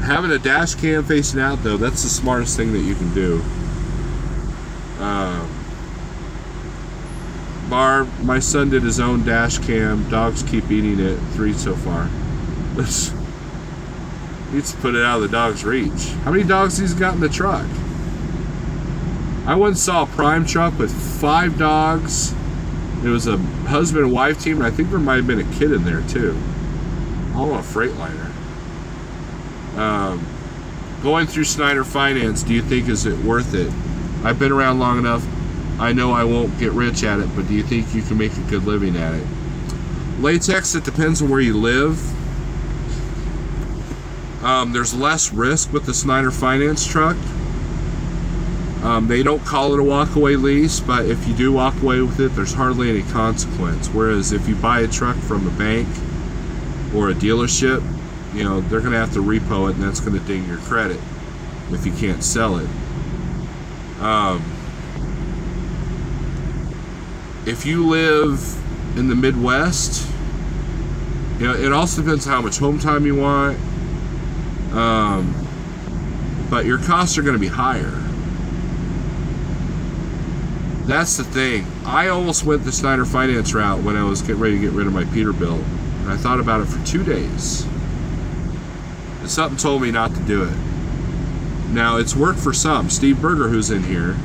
Having a dash cam facing out, though, that's the smartest thing that you can do. Barb, my son did his own dash cam. Dogs keep eating it. 3 so far. Needs to put it out of the dog's reach. How many dogs he's got in the truck? I once saw a Prime truck with 5 dogs. It was a husband and wife team, and I think there might have been a kid in there too. All on a Freightliner. Going through Schneider Finance, do you think is it worth it? I've been around long enough. I know I won't get rich at it, but do you think you can make a good living at it? Latex, it depends on where you live. There's less risk with the Snyder Finance truck. They don't call it a walkaway lease, but if you do walk away with it, there's hardly any consequence. Whereas if you buy a truck from a bank or a dealership, you know, they're going to have to repo it, and that's going to ding your credit if you can't sell it. If you live in the Midwest, you know, it also depends on how much home time you want. But your costs are going to be higher. That's the thing. I almost went the Snyder Finance route when I was getting ready to get rid of my Peterbilt. And I thought about it for 2 days. And something told me not to do it. Now, it's worked for some. Steve Berger, who's in here,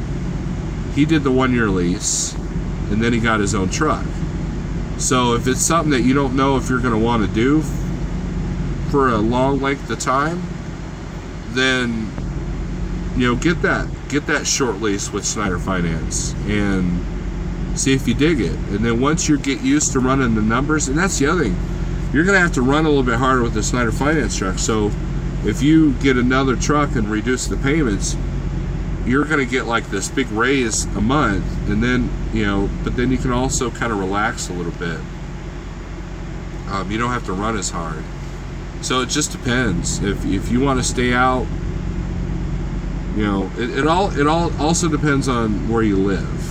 he did the 1-year lease, and then he got his own truck. So if it's something that you don't know if you're going to want to do for a long length of time, then, you know, get that short lease with Snyder Finance and see if you dig it. And then once you get used to running the numbers, and that's the other thing, you're going to have to run a little bit harder with the Snyder Finance truck. So if you get another truck and reduce the payments, you're going to get like this big raise a month, and then, you know, but then you can also kind of relax a little bit. You don't have to run as hard. So it just depends. If you want to stay out, you know, it all also depends on where you live.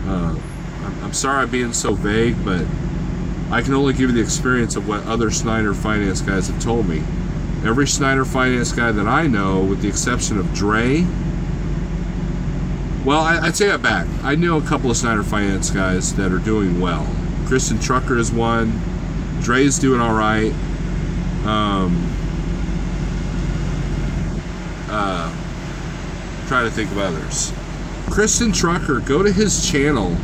I'm sorry I'm being so vague, but I can only give you the experience of what other Snyder Finance guys have told me. Every Snyder Finance guy that I know, with the exception of Dre, well, I'd say that back. I know a couple of Snyder Finance guys that are doing well. Christian Trucker is one. Dre's doing all right. Trying to think of others. Christian Trucker, go to his channel,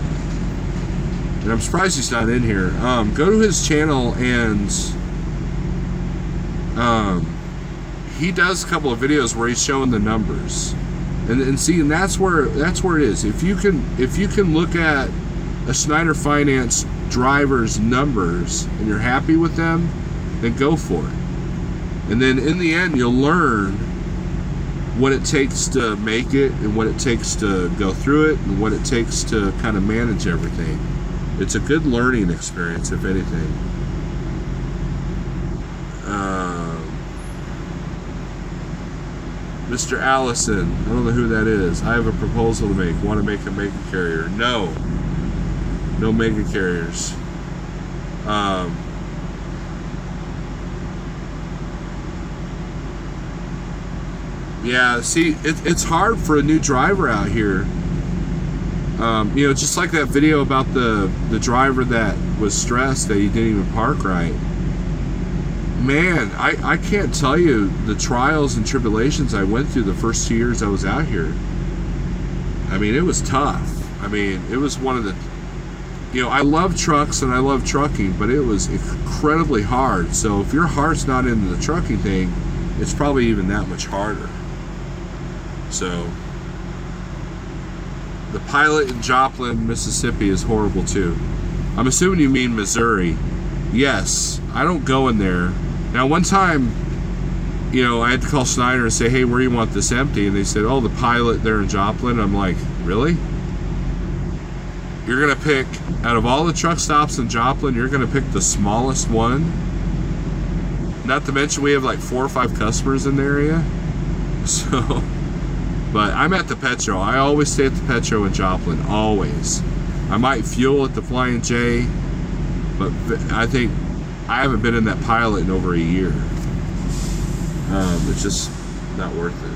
and I'm surprised he's not in here. Go to his channel, and he does a couple of videos where he's showing the numbers, and see, and that's where it is. If you can look at a Snyder Finance driver's numbers and you're happy with them, then go for it. And then in the end, you'll learn what it takes to make it, and what it takes to go through it, and what it takes to kind of manage everything. It's a good learning experience, if anything. Mr. Allison, I don't know who that is. I have a proposal to make. Want to make a mega carrier? No. No mega carriers. Yeah, see, it's hard for a new driver out here. You know, just like that video about the driver that was stressed that he didn't even park right. Man, I can't tell you the trials and tribulations I went through the first 2 years I was out here. I mean, it was tough. I mean, it was one of the... You know, I love trucks and I love trucking, but it was incredibly hard. So if your heart's not into the trucking thing, it's probably even that much harder. So, the Pilot in Joplin, Mississippi is horrible too. I'm assuming you mean Missouri. Yes, I don't go in there. Now, one time, you know, I had to call Snyder and say, hey, where do you want this empty? And they said, oh, the Pilot there in Joplin. I'm like, really? You're going to pick, out of all the truck stops in Joplin, you're going to pick the smallest one? Not to mention we have like 4 or 5 customers in the area. So... But I'm at the Petro. I always stay at the Petro in Joplin, always. I might fuel at the Flying J, but I think I haven't been in that Pilot in over a year. It's just not worth it.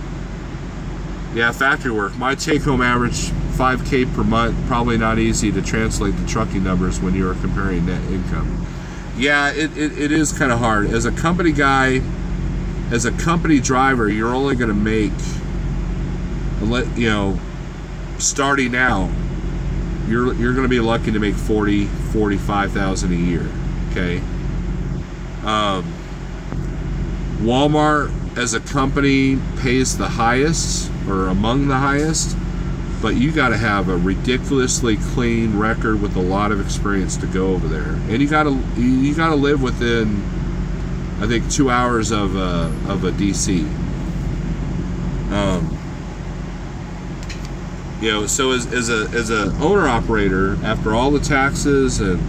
Yeah, factory work. My take-home average, $5K per month. Probably not easy to translate the trucking numbers when you're comparing net income. Yeah, it is kind of hard. As a company guy, as a company driver, you're only going to make... You know, starting out, you're going to be lucky to make $40,000-$45,000 a year. Okay. Walmart as a company pays the highest, or among the highest. but you got to have a ridiculously clean record with a lot of experience to go over there, and you got to live within, I think, 2 hours of a DC. You know, so as a owner operator, after all the taxes and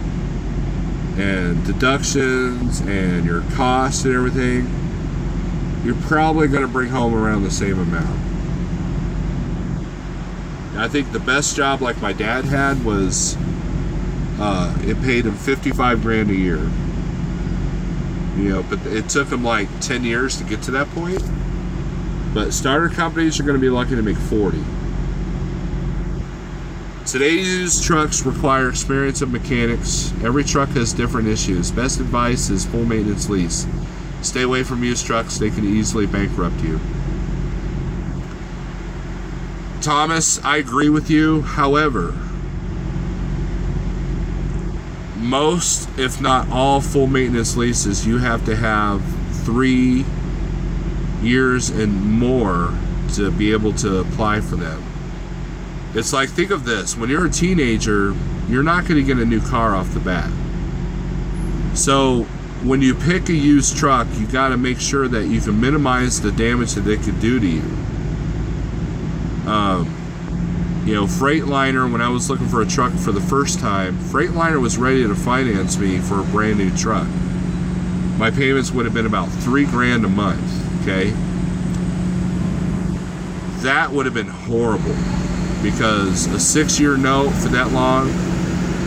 deductions and your costs and everything, you're probably going to bring home around the same amount. I think the best job, like my dad had, was it paid him $55,000 a year. You know, but it took him like 10 years to get to that point. But starter companies are going to be lucky to make 40. Today's trucks require experience of mechanics. Every truck has different issues. Best advice is full maintenance lease. Stay away from used trucks. They can easily bankrupt you. Thomas, I agree with you. However, most, if not all, full maintenance leases, you have to have 3 years and more to be able to apply for them. It's like, think of this. When you're a teenager, you're not going to get a new car off the bat. So when you pick a used truck, you got to make sure that you can minimize the damage that it could do to you. You know, Freightliner, when I was looking for a truck for the first time, Freightliner was ready to finance me for a brand new truck. My payments would have been about $3,000 a month, okay? That would have been horrible, because a 6-year note for that long,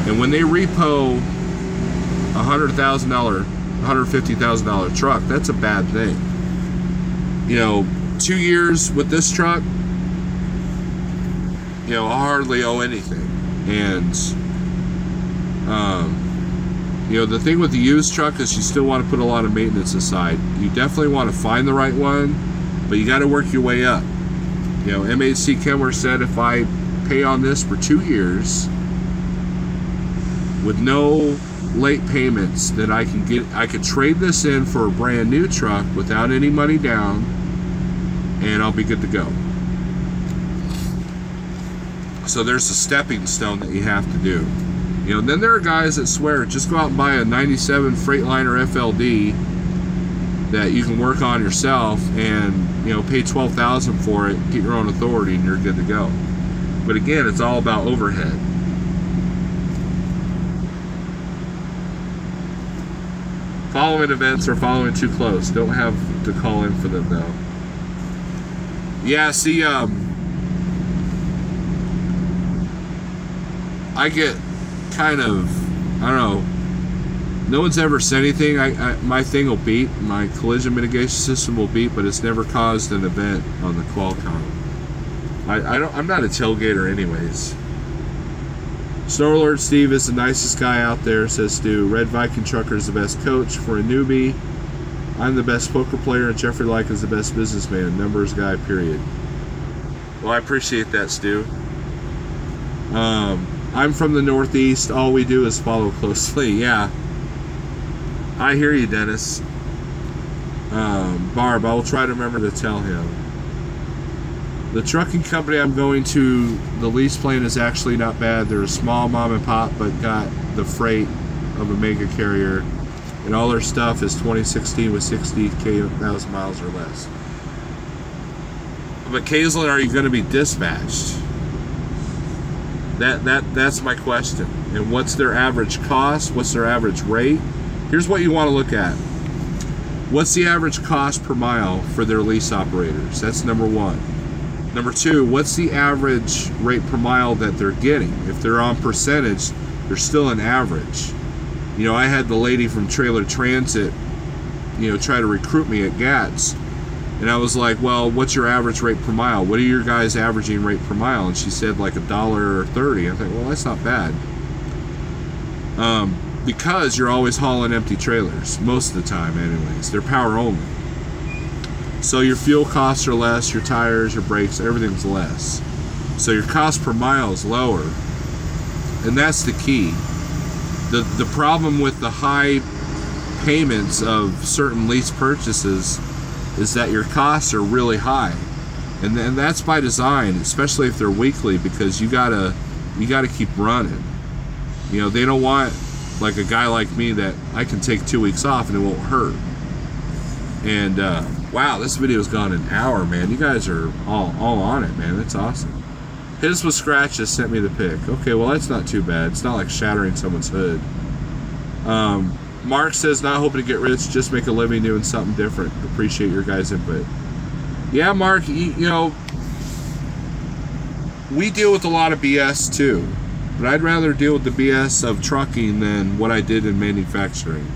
and when they repo a $100,000, $150,000 truck, that's a bad thing. You know, 2 years with this truck, you know, I hardly owe anything. And you know, the thing with the used truck is you still want to put a lot of maintenance aside. You definitely want to find the right one, but you got to work your way up. You know, MHC Kenworth said if I pay on this for 2 years with no late payments, that I could trade this in for a brand new truck without any money down, and I'll be good to go. So there's a stepping stone that you have to do. You know, then there are guys that swear, just go out and buy a 97 Freightliner FLD that you can work on yourself, and, you know, pay $12,000 for it, get your own authority, and you're good to go. But again, it's all about overhead. Following events are following too close. Don't have to call in for them though. Yeah, see, I get kind of, I don't know, no one's ever said anything. My thing will beep, my collision mitigation system will beep, but it's never caused an event on the Qualcomm. I'm not a tailgater anyways. Snowlord Steve is the nicest guy out there, says Stu. Red Viking Trucker is the best coach for a newbie. I'm the best poker player, and Jeffrey Like is the best businessman. Numbers guy, period. Well, I appreciate that, Stu. I'm from the Northeast. All we do is follow closely. Yeah. I hear you, Dennis. Barb, I will try to remember to tell him. The trucking company I'm going to, the lease plan is actually not bad. They're a small mom and pop, but got the freight of a mega carrier. And all their stuff is 2016 with 60,000 miles or less. But Kaislin, are you going to be dispatched? That's my question. And what's their average cost? What's their average rate? Here's what you want to look at. What's the average cost per mile for their lease operators? That's number one. Number two, what's the average rate per mile that they're getting? If they're on percentage, they're still an average. You know, I had the lady from Trailer Transit, you know, try to recruit me at GATS. And I was like, well, what's your average rate per mile? What are your guys' averaging rate per mile? And she said like $1.30. I thought, well, that's not bad. Because you're always hauling empty trailers, most of the time anyways. They're power only. So your fuel costs are less, your tires, your brakes, everything's less. So your cost per mile is lower. And that's the key. The problem with the high payments of certain lease purchases is that your costs are really high. And that's by design, especially if they're weekly, because you gotta keep running. You know, they don't want like a guy like me that I can take 2 weeks off and it won't hurt. And wow, this video's gone an hour, man. You guys are all on it, man. That's awesome. His with scratches sent me the pic. Okay, well that's not too bad. It's not like shattering someone's hood. Mark says, not hoping to get rich, just make a living doing something different. Appreciate your guys' input. Yeah, Mark, you know, we deal with a lot of BS too, but I'd rather deal with the BS of trucking than what I did in manufacturing.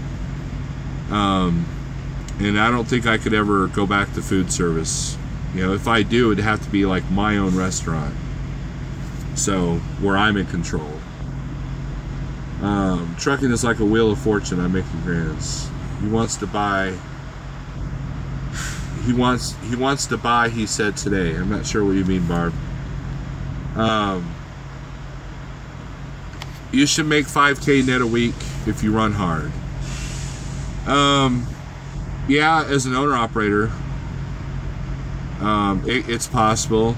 And I don't think I could ever go back to food service. You know, if I do, it'd have to be like my own restaurant. So, where I'm in control. Trucking is like a wheel of fortune. I'm making grants. He wants to buy, he said today. I'm not sure what you mean, Barb. You should make 5K net a week if you run hard. Yeah, as an owner operator, it's possible.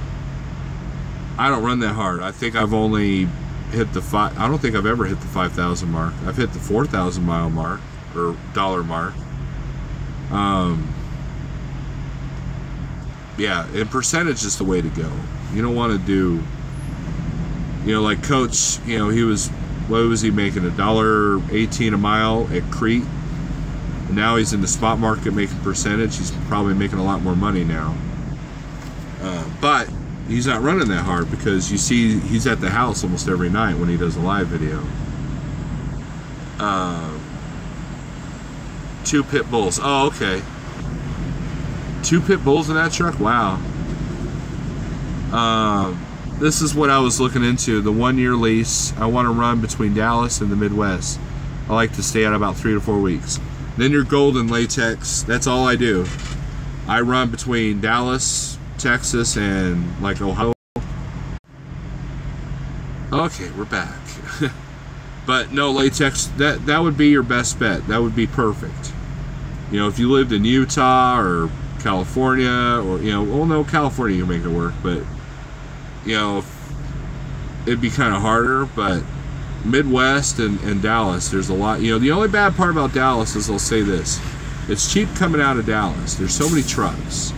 I don't run that hard. I think I've only hit the I don't think I've ever hit the 5,000 mark. I've hit the 4,000 mile mark or dollar mark. Yeah, and percentage is the way to go. You don't want to do, you know, like Coach, you know, what was he making, $1.18 a mile at Crete? And now he's in the spot market making percentage. He's probably making a lot more money now. But he's not running that hard because you see he's at the house almost every night when he does a live video. 2 pit bulls. Oh, okay. 2 pit bulls in that truck? Wow. This is what I was looking into. The 1-year lease. I want to run between Dallas and the Midwest. I like to stay out about 3 to 4 weeks. Then your golden latex. That's all I do. I run between Dallas, Texas, and like Ohio. Okay, we're back. But no, latex, that would be your best bet. That would be perfect. You know, if you lived in Utah or California, or, you know, well, no, California you make it work, but, you know, it'd be kind of harder. But Midwest and Dallas, there's a lot. You know, the only bad part about Dallas is, I'll say this, it's cheap coming out of Dallas. There's so many trucks.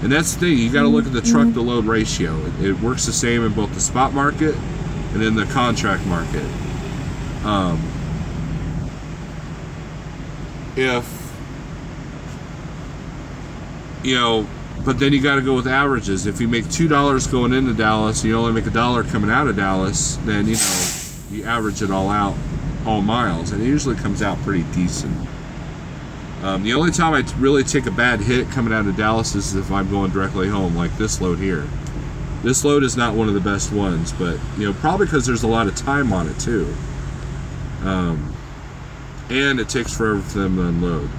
And that's the thing, you got to look at the truck to load ratio. It works the same in both the spot market and in the contract market. If, you know, but then you got to go with averages. If you make $2 going into Dallas and you only make $1 coming out of Dallas, then, you know, you average it all out, all miles, and it usually comes out pretty decent. The only time I really take a bad hit coming out of Dallas is if I'm going directly home, like this load here. This load is not one of the best ones, but, you know, probably because there's a lot of time on it too. And it takes forever for them to unload.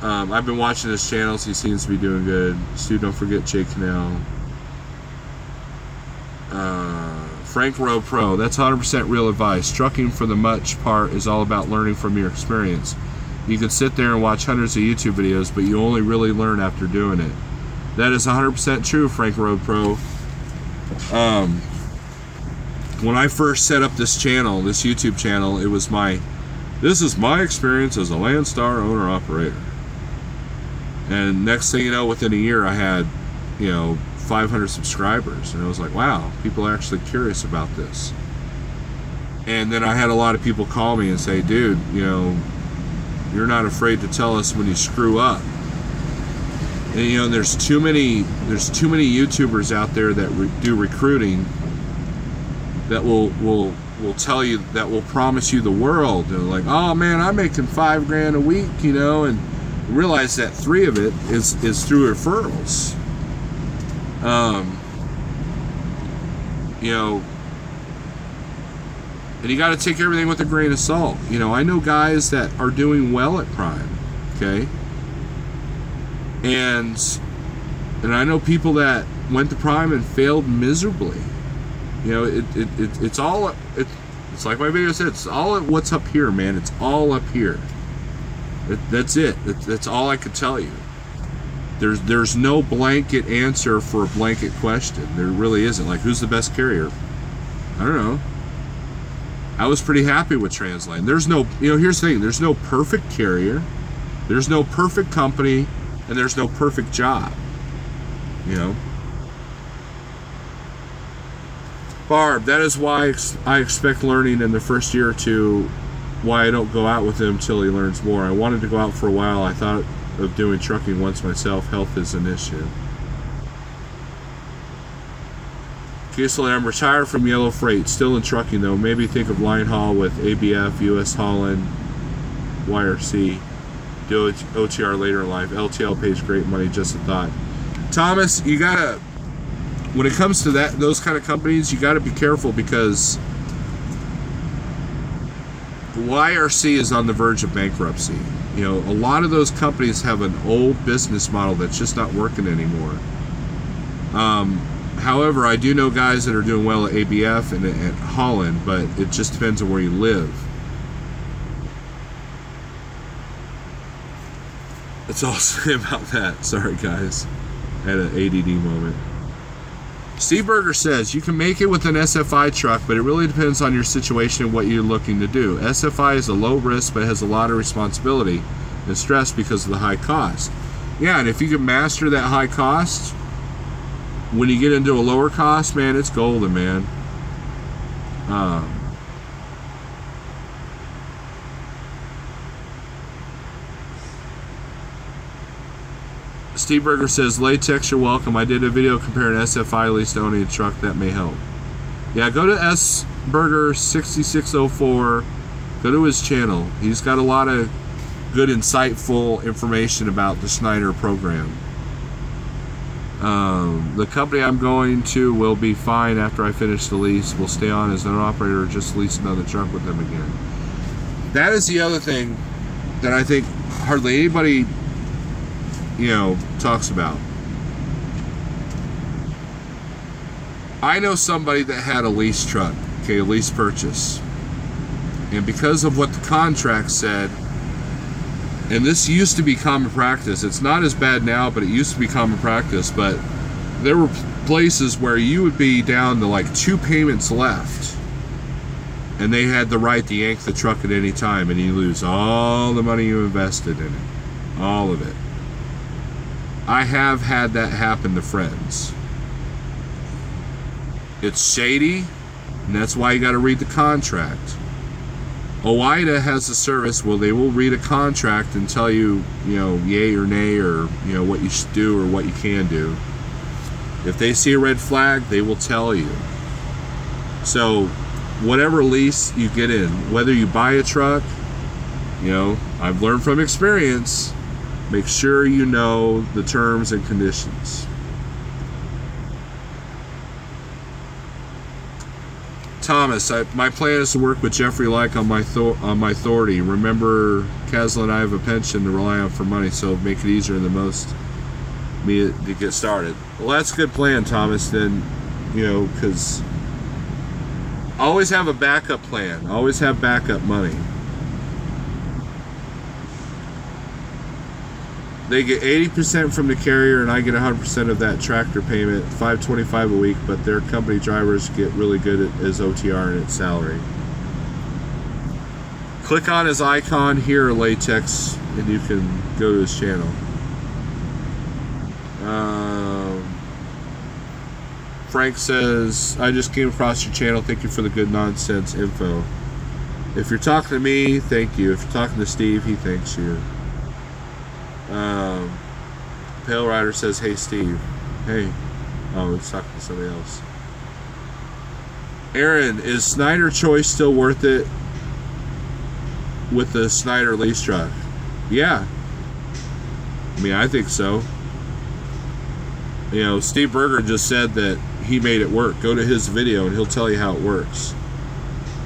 I've been watching his channels. He seems to be doing good. Stu, don't forget Jake Canal. Frank Rowe Pro, that's 100% real advice. Trucking for the much part is all about learning from your experience. You can sit there and watch hundreds of YouTube videos, but you only really learn after doing it. That is 100% true, Frank Rowe Pro. When I first set up this channel, this YouTube channel, it was this is my experience as a Landstar owner-operator. And next thing you know, within a year, I had, you know, 500 subscribers, and I was like, wow, people are actually curious about this. And then I had a lot of people call me and say, dude, you know, you're not afraid to tell us when you screw up. And, you know, there's too many YouTubers out there that do recruiting that will tell you, that will promise you the world. They're like, oh man, I'm making $5 grand a week, you know, and realize that 3 of it is through referrals. You know, and you got to take everything with a grain of salt. You know, I know guys that are doing well at Prime, okay, and I know people that went to Prime and failed miserably. You know, it's all, it's like my video said, it's all what's up here, man. It's all up here. That's it. That's all I could tell you. There's no blanket answer for a blanket question. There really isn't. Like, who's the best carrier? I don't know. I was pretty happy with Transline. There's no, here's the thing. There's no perfect carrier. There's no perfect company. And there's no perfect job. Barb, that is why I expect learning in the first year or two, why I don't go out with him till he learns more. I wanted to go out for a while. I thought of doing trucking once myself. Health is an issue. Kiesler, I'm retired from Yellow Freight, still in trucking though. Maybe think of line haul with ABF, US Holland, YRC. Do OTR later in life. LTL pays great money, just a thought. Thomas, you gotta, when it comes to those kind of companies, you gotta be careful because YRC is on the verge of bankruptcy. A lot of those companies have an old business model that's just not working anymore. However, I do know guys that are doing well at ABF and at Holland, but it just depends on where you live. That's all I'll say about that. Sorry, guys. I had an ADD moment. Steve Berger says, you can make it with an SFI truck, but it really depends on your situation and what you're looking to do. SFI is a low risk, but has a lot of responsibility and stress because of the high cost. Yeah, and if you can master that high cost, when you get into a lower cost, man, it's golden, man. Steve Berger says, Latex, you're welcome. I did a video comparing SFI lease to owning a truck. That may help. Yeah, go to S Berger 6604. Go to his channel. He's got a lot of good, insightful information about the Schneider program. The company I'm going to will be fine after I finish the lease. We'll stay on as an operator or just lease another truck with them again. That is the other thing that I think hardly anybody talks about. I know somebody that had a lease truck, a lease purchase, and because of what the contract said, and this used to be common practice, it's not as bad now, but it used to be common practice, but there were places where you would be down to like 2 payments left, and they had the right to yank the truck at any time, and you lose all the money you invested in it, all of it. I have had that happen to friends. It's shady, and that's why you got to read the contract. OOIDA has a service where they will read a contract and tell you, yay or nay, or what you should do or what you can do. If they see a red flag, they will tell you. So, whatever lease you get in, whether you buy a truck, I've learned from experience. Make sure you know the terms and conditions. Thomas, my plan is to work with Jeffrey Like on my authority. Remember, Kasla and I have a pension to rely on for money, so make it easier than most me to get started. Well, that's a good plan, Thomas. Then, because always have a backup plan. Always have backup money. They get 80% from the carrier, and I get 100% of that tractor payment, $525 a week, but their company drivers get really good as OTR and its salary. Click on his icon here, Latex, and you can go to his channel. Frank says, I just came across your channel. Thank you for the good nonsense info. If you're talking to me, thank you. If you're talking to Steve, he thanks you. Pale Rider says, hey Steve. Hey. Oh, he's talking to somebody else. Aaron, is Schneider Choice still worth it with the Schneider lease truck? Yeah. I mean, I think so. Steve Berger just said that he made it work. Go to his video and he'll tell you how it works.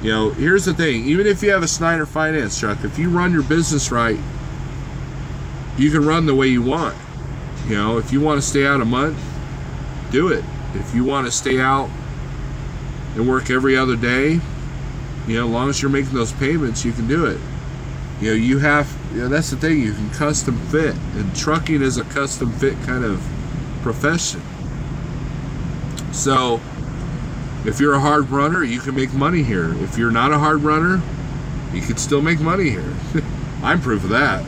Here's the thing. Even if you have a Schneider finance truck, if you run your business right, you can run the way you want. If you want to stay out a month, do it. If you want to stay out and work every other day, as long as you're making those payments, you can do it. that's the thing, you can custom fit, and trucking is a custom fit kind of profession. So if you're a hard runner, you can make money here. If you're not a hard runner, you can still make money here. I'm proof of that.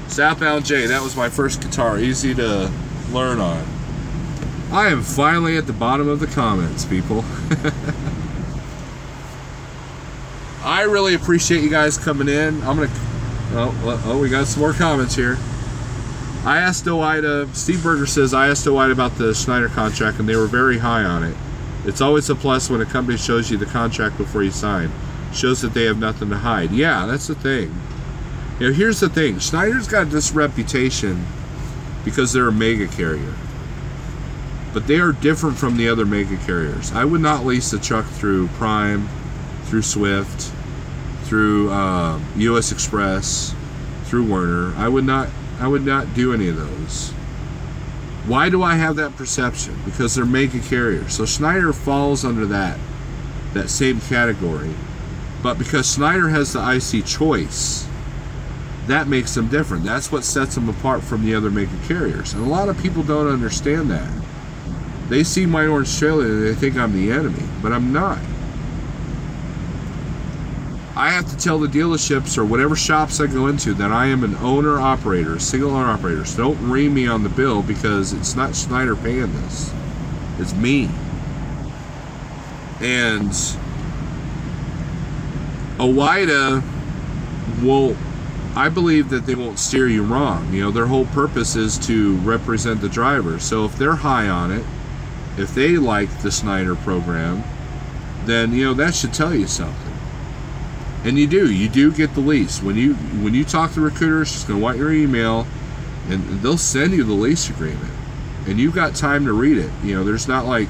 Southbound J, that was my first guitar, easy to learn on. I am finally at the bottom of the comments, people. I really appreciate you guys coming in. I'm gonna, oh, we got some more comments here. I asked OOIDA, Steve Berger says, I asked OOIDA about the Schneider contract and they were very high on it. It's always a plus when a company shows you the contract before you sign. Shows that they have nothing to hide. Yeah, that's the thing. Here's the thing. Schneider's got this reputation because they're a mega carrier. But they are different from the other mega carriers. I would not lease a truck through Prime, through Swift, through US Express, through Werner. I would not do any of those. Why do I have that perception? Because they're mega carriers. So Schneider falls under that same category. But because Schneider has the IC choice, that makes them different. That's what sets them apart from the other mega carriers. And a lot of people don't understand that. They see my orange trailer and they think I'm the enemy, but I'm not. I have to tell the dealerships or whatever shops I go into that I am an owner-operator, a single owner-operator. So don't ring me on the bill because it's not Schneider paying this. It's me. And OOIDA will, I believe that they won't steer you wrong. Their whole purpose is to represent the driver. So if they're high on it, if they like the Schneider program, then that should tell you something. And you do get the lease. When you talk to recruiters, she's gonna want your email, and they'll send you the lease agreement, and you've got time to read it. There's not like,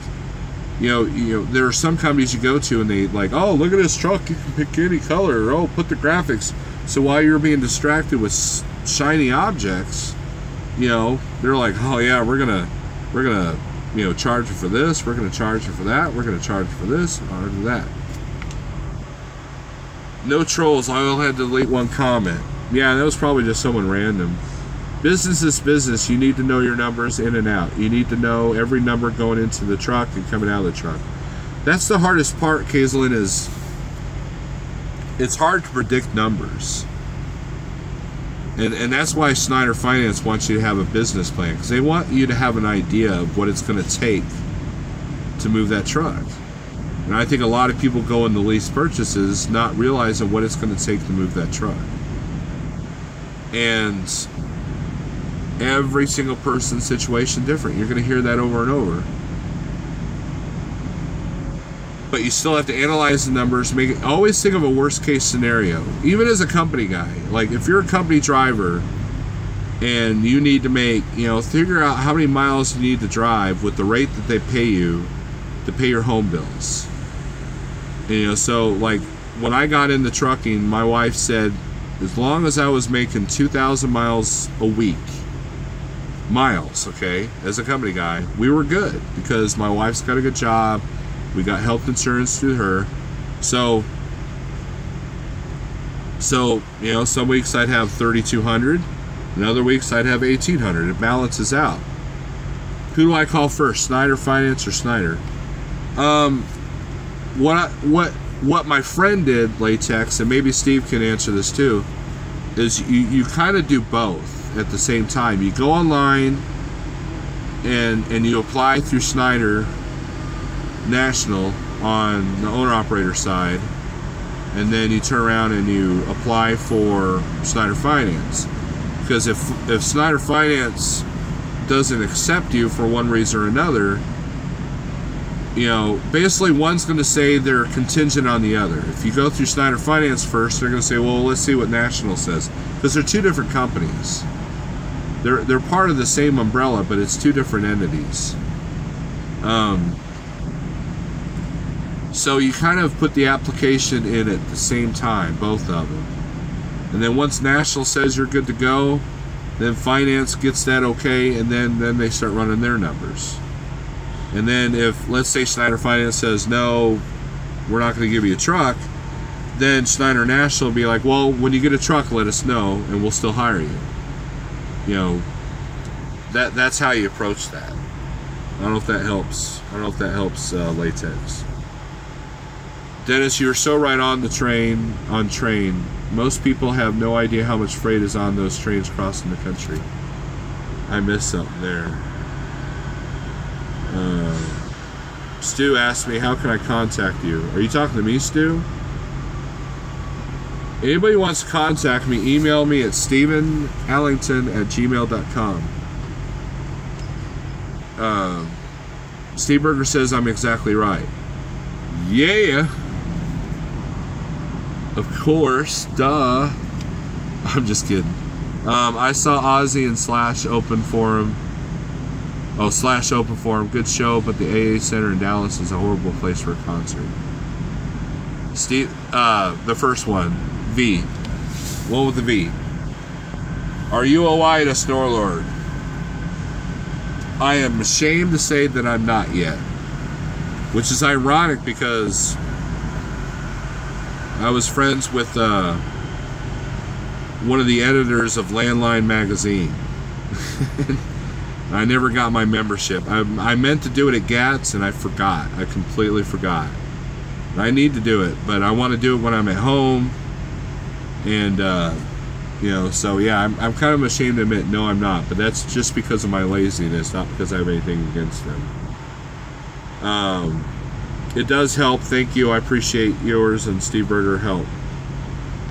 there are some companies you go to and they like, oh, look at this truck, you can pick any color, or oh, put the graphics. So while you're being distracted with shiny objects, they're like, oh yeah, we're gonna charge you for this, we're gonna charge you for that, we're gonna charge you for this, or that. No trolls, I only had to delete one comment. Yeah, that was probably just someone random. Business is business. You need to know your numbers in and out. You need to know every number going into the truck and coming out of the truck. That's the hardest part, Kaislyn, is it's hard to predict numbers. And that's why Schneider Finance wants you to have a business plan, because they want you to have an idea of what it's going to take to move that truck. And I think a lot of people go into lease purchases not realizing what it's going to take to move that truck. And every single person's situation different. You're going to hear that over and over. But you still have to analyze the numbers. Always think of a worst case scenario. Even as a company guy, like if you're a company driver and you need to make, figure out how many miles you need to drive with the rate that they pay you to pay your home bills. So like when I got into trucking, my wife said, as long as I was making 2,000 miles a week, okay, as a company guy, we were good because my wife's got a good job. We got health insurance through her. So some weeks I'd have 3,200, and other weeks I'd have 1,800. It balances out. Who do I call first, Schneider Finance or Schneider? What my friend did, Latex, and maybe Steve can answer this too, is you kind of do both at the same time. You go online and you apply through Schneider National on the owner-operator side, and then you turn around and you apply for Schneider Finance. Because if Schneider Finance doesn't accept you for one reason or another, basically one's going to say they're contingent on the other. If you go through Schneider Finance first, they're going to say, well, let's see what National says. Because they're two different companies. They're part of the same umbrella, but it's two different entities. So you kind of put the application in at the same time, both of them. And then once National says you're good to go, then Finance gets that okay, and then they start running their numbers. And then if, let's say Schneider Finance says, no, we're not going to give you a truck, then Schneider National will be like, well, when you get a truck, let us know, and we'll still hire you. You know, that's how you approach that. I don't know if that helps. I don't know if that helps Latex. Dennis, you are so right on the train. Most people have no idea how much freight is on those trains crossing the country. I missed something there. Stu asked me, how can I contact you? Are you talking to me, Stu? Anybody wants to contact me, email me at stevenallington@gmail.com. Steve Berger says I'm exactly right. Yeah. Of course. Duh. I'm just kidding. I saw Ozzy and Slash open forum. Oh, Slash open forum. Good show, but the AA Center in Dallas is a horrible place for a concert. Steve, the first one. V. One with the V. Are you a white a Snorlord? I am ashamed to say that I'm not yet. Which is ironic because I was friends with one of the editors of Landline magazine. I never got my membership. I meant to do it at GATS and I forgot. I completely forgot. I need to do it, but I want to do it when I'm at home. And, you know, so yeah, I'm kind of ashamed to admit, no, I'm not. But that's just because of my laziness, not because I have anything against them. It does help. Thank you. I appreciate yours and Steve Berger help.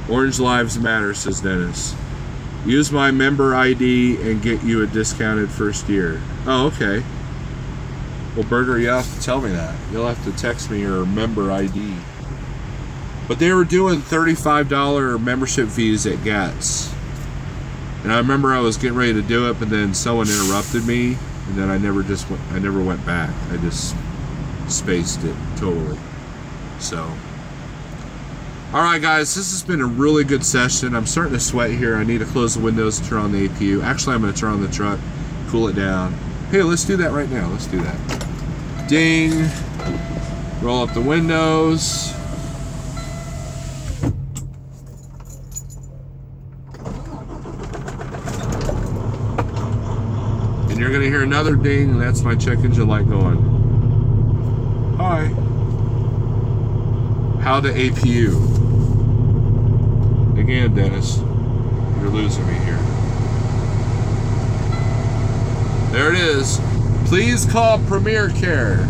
Orange Lives Matter, says Dennis. Use my member ID and get you a discounted first year. Oh, okay. Well, Berger, you have to tell me that. You'll have to text me your member ID. But they were doing $35 membership fees at GATS. And I remember I was getting ready to do it, but then someone interrupted me, and then I never went back. I just spaced it totally. So, all right, guys, this has been a really good session. I'm starting to sweat here. I need to close the windows and turn on the APU. Actually, I'm going to turn on the truck, cool it down. Hey, let's do that right now. Let's do that. Ding. Roll up the windows. And you're going to hear another ding, and that's my check engine light going. Hi. How to APU. Again, Dennis, you're losing me here. There it is. Please call Premier Care.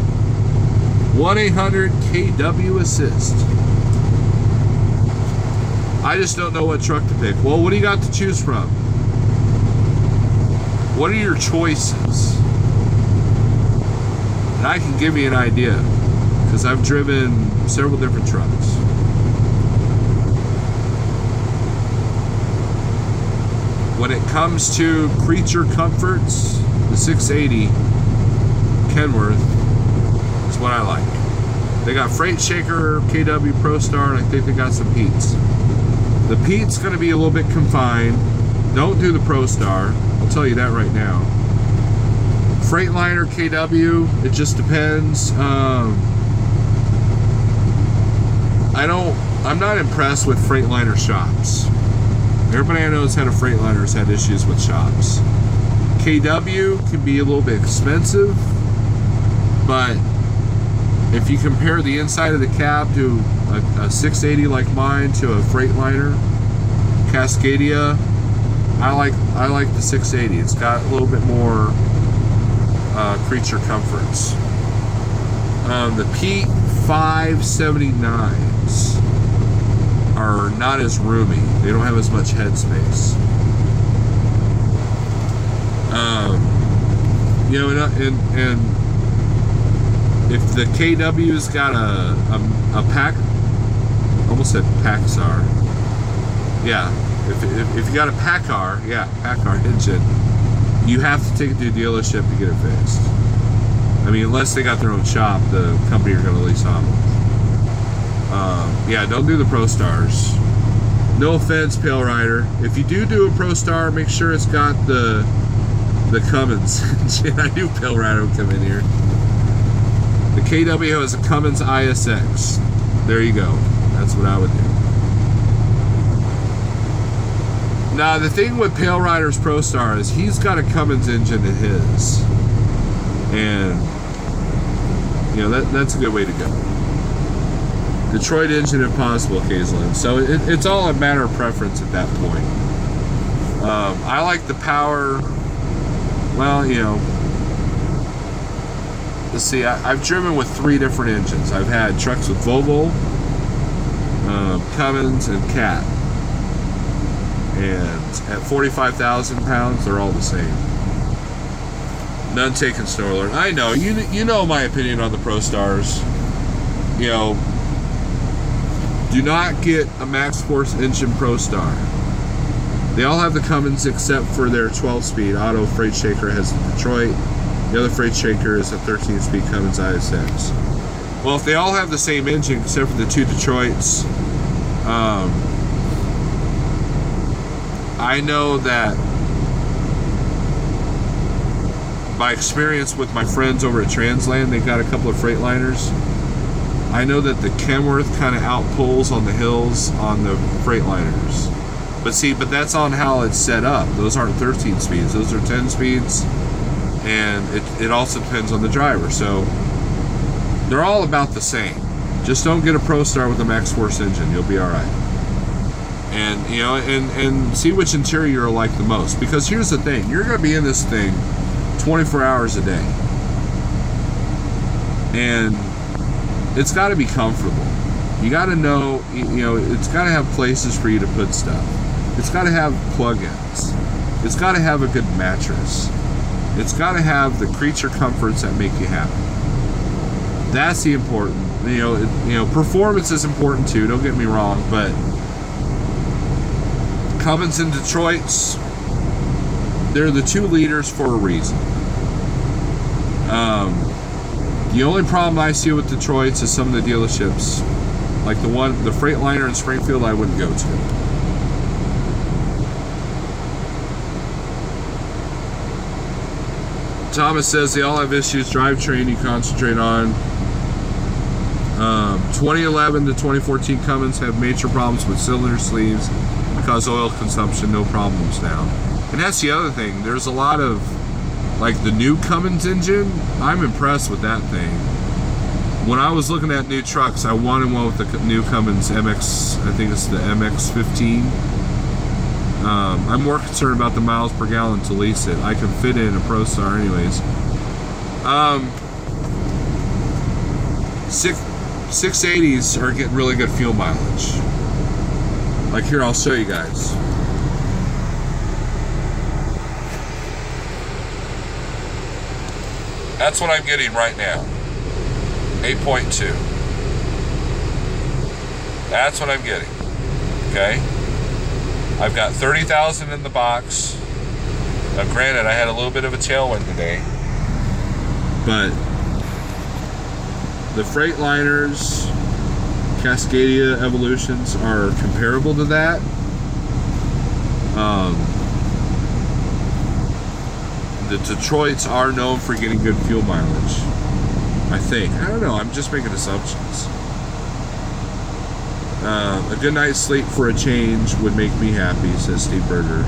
1-800-KW-ASSIST. I just don't know what truck to pick. Well, what do you got to choose from? What are your choices? And I can give you an idea, because I've driven several different trucks. When it comes to creature comforts, the 680 Kenworth is what I like. They got Freight Shaker, KW ProStar, and I think they got some Pete's. The Pete's going to be a little bit confined. Don't do the ProStar. I'll tell you that right now. Freightliner, KW, it just depends. I'm not impressed with Freightliner shops. Everybody I know has had a Freightliner has had issues with shops. KW can be a little bit expensive, but if you compare the inside of the cab to a 680 like mine to a Freightliner, Cascadia, I like the 680. It's got a little bit more creature comforts. The Pete 579s are not as roomy. They don't have as much headspace. You know, and if the KW's got a pack, almost said Paxar. Yeah, if you got a Packard, yeah, Packard engine, you have to take it to a dealership to get it fixed. I mean, unless they got their own shop, the company you're going to lease on with. Yeah, don't do the ProStars. No offense, Pale Rider. If you do a ProStar, make sure it's got the Cummins engine. I knew Pale Rider would come in here. The KW has a Cummins ISX. There you go. That's what I would do. Now, the thing with Pale Rider's ProStar is he's got a Cummins engine in his. And, you know, that's a good way to go. Detroit engine if possible, Kaislin. So it's all a matter of preference at that point. I like the power. Well, you know, let's see. I've driven with 3 different engines. I've had trucks with Volvo, Cummins, and Cat. And at 45,000 pounds, they're all the same. None taken snow alert. I know, you know my opinion on the ProStars. You know, do not get a Max Force engine ProStar. They all have the Cummins except for their 12-speed. Auto Freight Shaker has the Detroit. The other Freight Shaker is a 13-speed Cummins ISX. Well, if they all have the same engine except for the 2 Detroits, I know that by experience with my friends over at Transland, they got a couple of Freightliners. I know that the Kenworth kind of outpulls on the hills on the Freightliners. But see, that's on how it's set up. Those aren't 13 speeds, those are 10 speeds. And it also depends on the driver. So they're all about the same. Just don't get a ProStar with a Max Force engine, you'll be alright. And, you know, and see which interior you like the most. Because here's the thing, you're going to be in this thing 24 hours a day. And it's got to be comfortable. You got to know, you know, it's got to have places for you to put stuff. It's got to have plug-ins. It's got to have a good mattress. It's got to have the creature comforts that make you happy. That's the important. You know, performance is important too. Don't get me wrong, but Cummins and Detroits, they're the 2 leaders for a reason. The only problem I see with Detroits is some of the dealerships, like the Freightliner in Springfield, I wouldn't go to. Thomas says they all have issues. Drivetrain you concentrate on. 2011 to 2014 Cummins have major problems with cylinder sleeves because oil consumption, no problems now. And that's the other thing. There's a lot of, like the new Cummins engine, I'm impressed with that thing. When I was looking at new trucks, I wanted one with the new Cummins MX, I think it's the MX-15. I'm more concerned about the miles per gallon to lease it. I can fit in a ProStar anyways. 680s are getting really good fuel mileage. Like here, I'll show you guys. That's what I'm getting right now. 8.2. That's what I'm getting. Okay? I've got 30,000 in the box. Now granted, I had a little bit of a tailwind today. But the Freightliners, Cascadia Evolutions are comparable to that. The Detroits are known for getting good fuel mileage, I think. I don't know, I'm just making assumptions. A good night's sleep for a change would make me happy, says Steve Berger.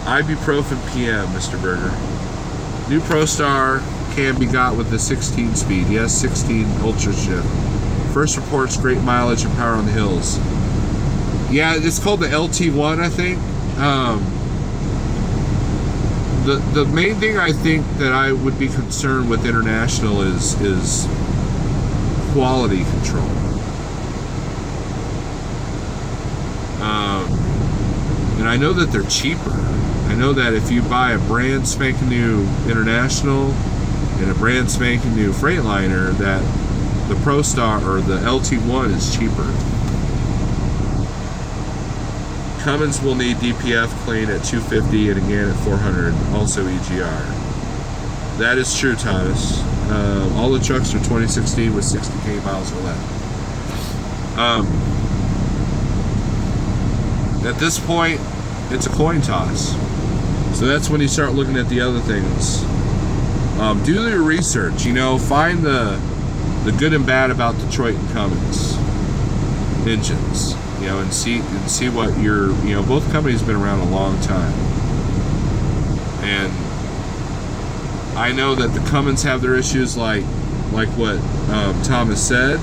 Ibuprofen PM, Mr. Berger. New ProStar can be got with the 16 speed. Yes, 16 Ultra Shift. First reports great mileage and power on the hills. Yeah, it's called the LT1, I think. The main thing I think that I would be concerned with International is quality control. And I know that they're cheaper. I know that if you buy a brand spanking new International and a brand spanking new Freightliner, that the ProStar or the LT1 is cheaper. Cummins will need DPF clean at 250 and again at 400, also EGR. That is true, Thomas. All the trucks are 2016 with 60k miles or less. At this point, it's a coin toss. So that's when you start looking at the other things. Do your research. You know, find the good and bad about Detroit and Cummins engines. You know, and see what your, you know, both companies have been around a long time. And I know that the Cummins have their issues, like what Thomas said,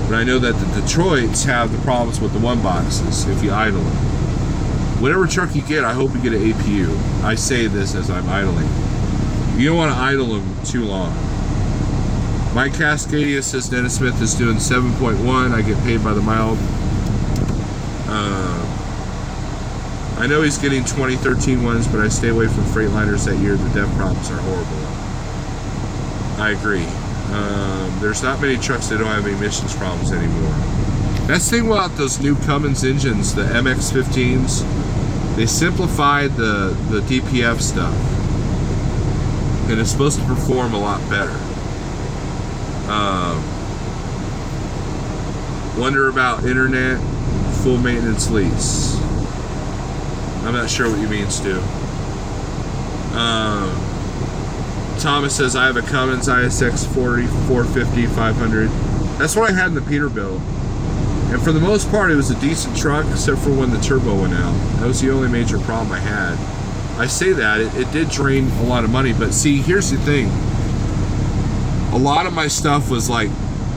but I know that the Detroits have the problems with the one boxes if you idle them. Whatever truck you get, I hope you get an APU. I say this as I'm idling. You don't want to idle them too long. My Cascadia, says Dennis Smith, is doing 7.1. I get paid by the mile. I know he's getting 2013 ones, but I stay away from Freightliners that year. The dev problems are horrible. I agree. There's not many trucks that don't have emissions problems anymore. That's the thing about those new Cummins engines, the MX-15s. They simplified the DPF stuff, and it's supposed to perform a lot better. Wonder about internet, full maintenance lease. I'm not sure what you mean, Stu. Thomas says, I have a Cummins ISX 40, 450, 500. That's what I had in the Peterbilt. And for the most part, it was a decent truck, except for when the turbo went out. That was the only major problem I had. I say that, it did drain a lot of money, but see, here's the thing. A lot of my stuff was like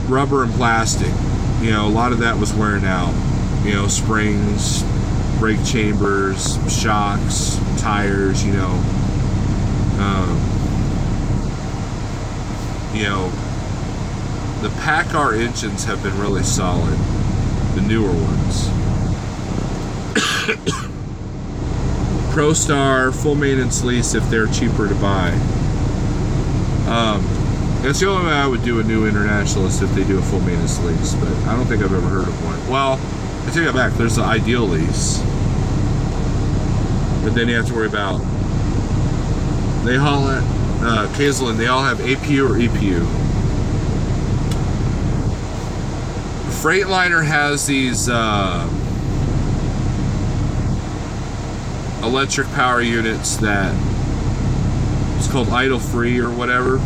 rubber and plastic. You know, a lot of that was wearing out. You know, springs, brake chambers, shocks, tires, you know. You know, the PACCAR engines have been really solid. The newer ones. ProStar, full maintenance lease if they're cheaper to buy. That's the only way I would do a new Internationalist, if they do a full maintenance lease, but I don't think I've ever heard of one. Well, I take it back, there's the Ideal lease. But then you have to worry about, they haul it, Kaiserlin, they all have APU or EPU. Freightliner has these electric power units that it's called idle free or whatever.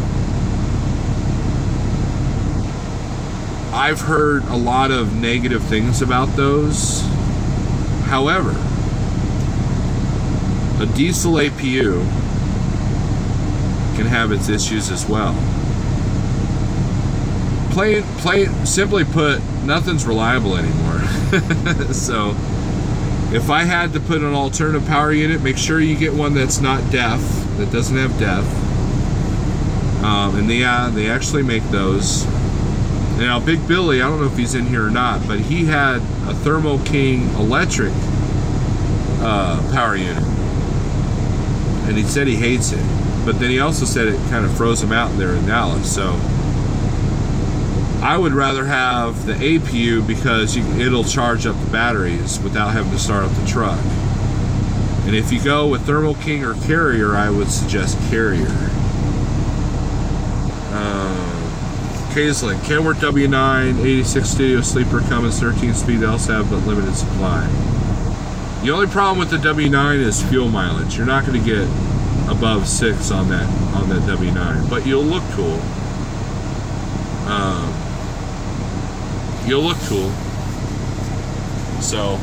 I've heard a lot of negative things about those. However, a diesel APU can have its issues as well. Simply put, nothing's reliable anymore. So if I had to put an alternative power unit, make sure you get one that's not DEF, that doesn't have DEF. And they actually make those. Now, Big Billy, I don't know if he's in here or not, but he had a Thermo King electric power unit. And he said he hates it. But then he also said it kind of froze him out there in Dallas. So I would rather have the APU because it'll charge up the batteries without having to start up the truck. And if you go with Thermo King or Carrier, I would suggest Carrier. Kaiserlin, Kenworth W9, 86 Studio Sleeper, Cummins 13-speed LSAV, but limited supply. The only problem with the W9 is fuel mileage. You're not going to get above 6 on that W9, but you'll look cool. You'll look cool. So,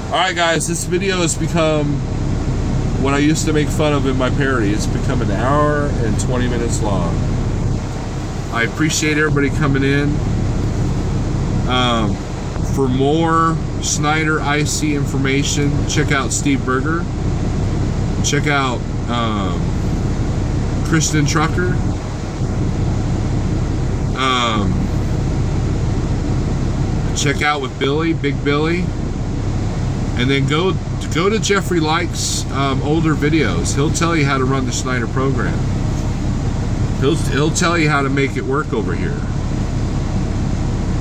alright guys, this video has become what I used to make fun of in my parody. It's become an hour and 20 minutes long. I appreciate everybody coming in. For more Schneider IC information, check out Steve Berger. Check out Christian Trucker. Check out with Billy, Big Billy, and then go to Jeffrey Likes older videos. He'll tell you how to run the Schneider program. He'll tell you how to make it work over here.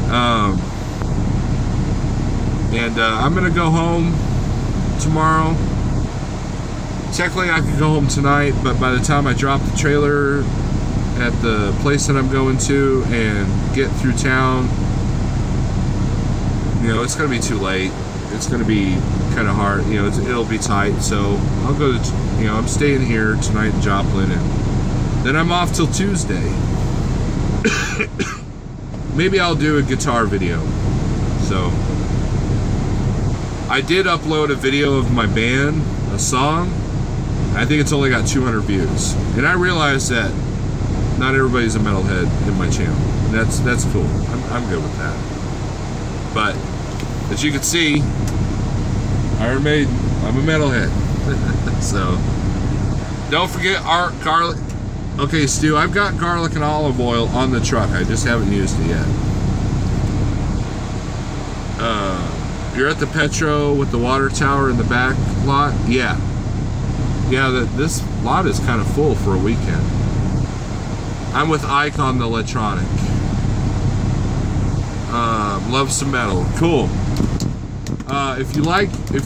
I'm gonna go home tomorrow. Technically, I could go home tonight, but by the time I drop the trailer at the place that I'm going to and get through town, you know, it's gonna be too late. It's gonna be kind of hard. You know, it'll be tight. So I'll go to, you know, I'm staying here tonight in Joplin, and Then I'm off till Tuesday. Maybe I'll do a guitar video. So I did upload a video of my band, a song. I think it's only got 200 views. And I realized that not everybody's a metalhead in my channel. And that's cool. I'm good with that. But as you can see, Iron Maiden, I'm a metalhead. So don't forget our garlic. Okay, Stu, I've got garlic and olive oil on the truck. I just haven't used it yet. You're at the Petro with the water tower in the back lot? Yeah. Yeah, this lot is kind of full for a weekend. I'm with Ike on the electronic. Love some metal. Cool. If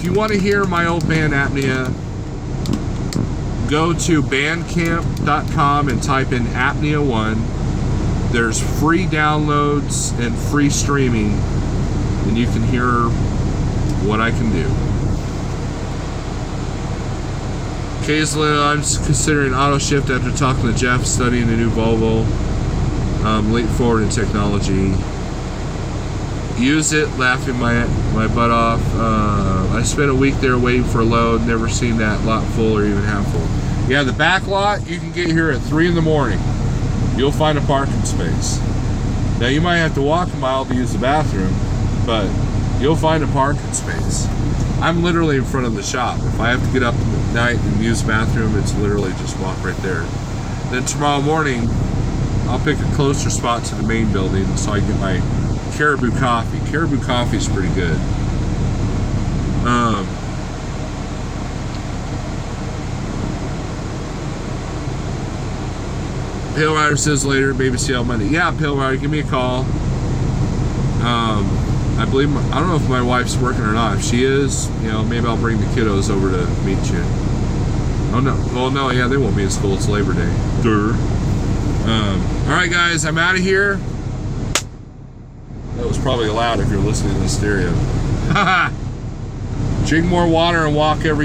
you want to hear my old band Apnea, go to bandcamp.com and type in Apnea 1. There's free downloads and free streaming, and you can hear what I can do. Occasionally, I'm considering auto shift after talking to Jeff, studying the new Volvo. Leap forward in technology. Use it, laughing my butt off. I spent a week there waiting for a load. Never seen that lot full or even half full. Yeah, the back lot, you can get here at 3 in the morning. You'll find a parking space. Now, you might have to walk a mile to use the bathroom, but you'll find a parking space. I'm literally in front of the shop. If I have to get up at night and use the bathroom, it's literally just walk right there. Then tomorrow morning, I'll pick a closer spot to the main building so I can get my Caribou coffee. Caribou coffee is pretty good. Pale Rider says later, maybe see you on Monday. Yeah, Pale Rider, give me a call. I believe, I don't know if my wife's working or not. If she is, you know, maybe I'll bring the kiddos over to meet you. Oh no, well no, yeah, they won't be in school. It's Labor Day. Durr. All right, guys, I'm out of here. That was probably loud if you're listening to the stereo. Drink more water and walk every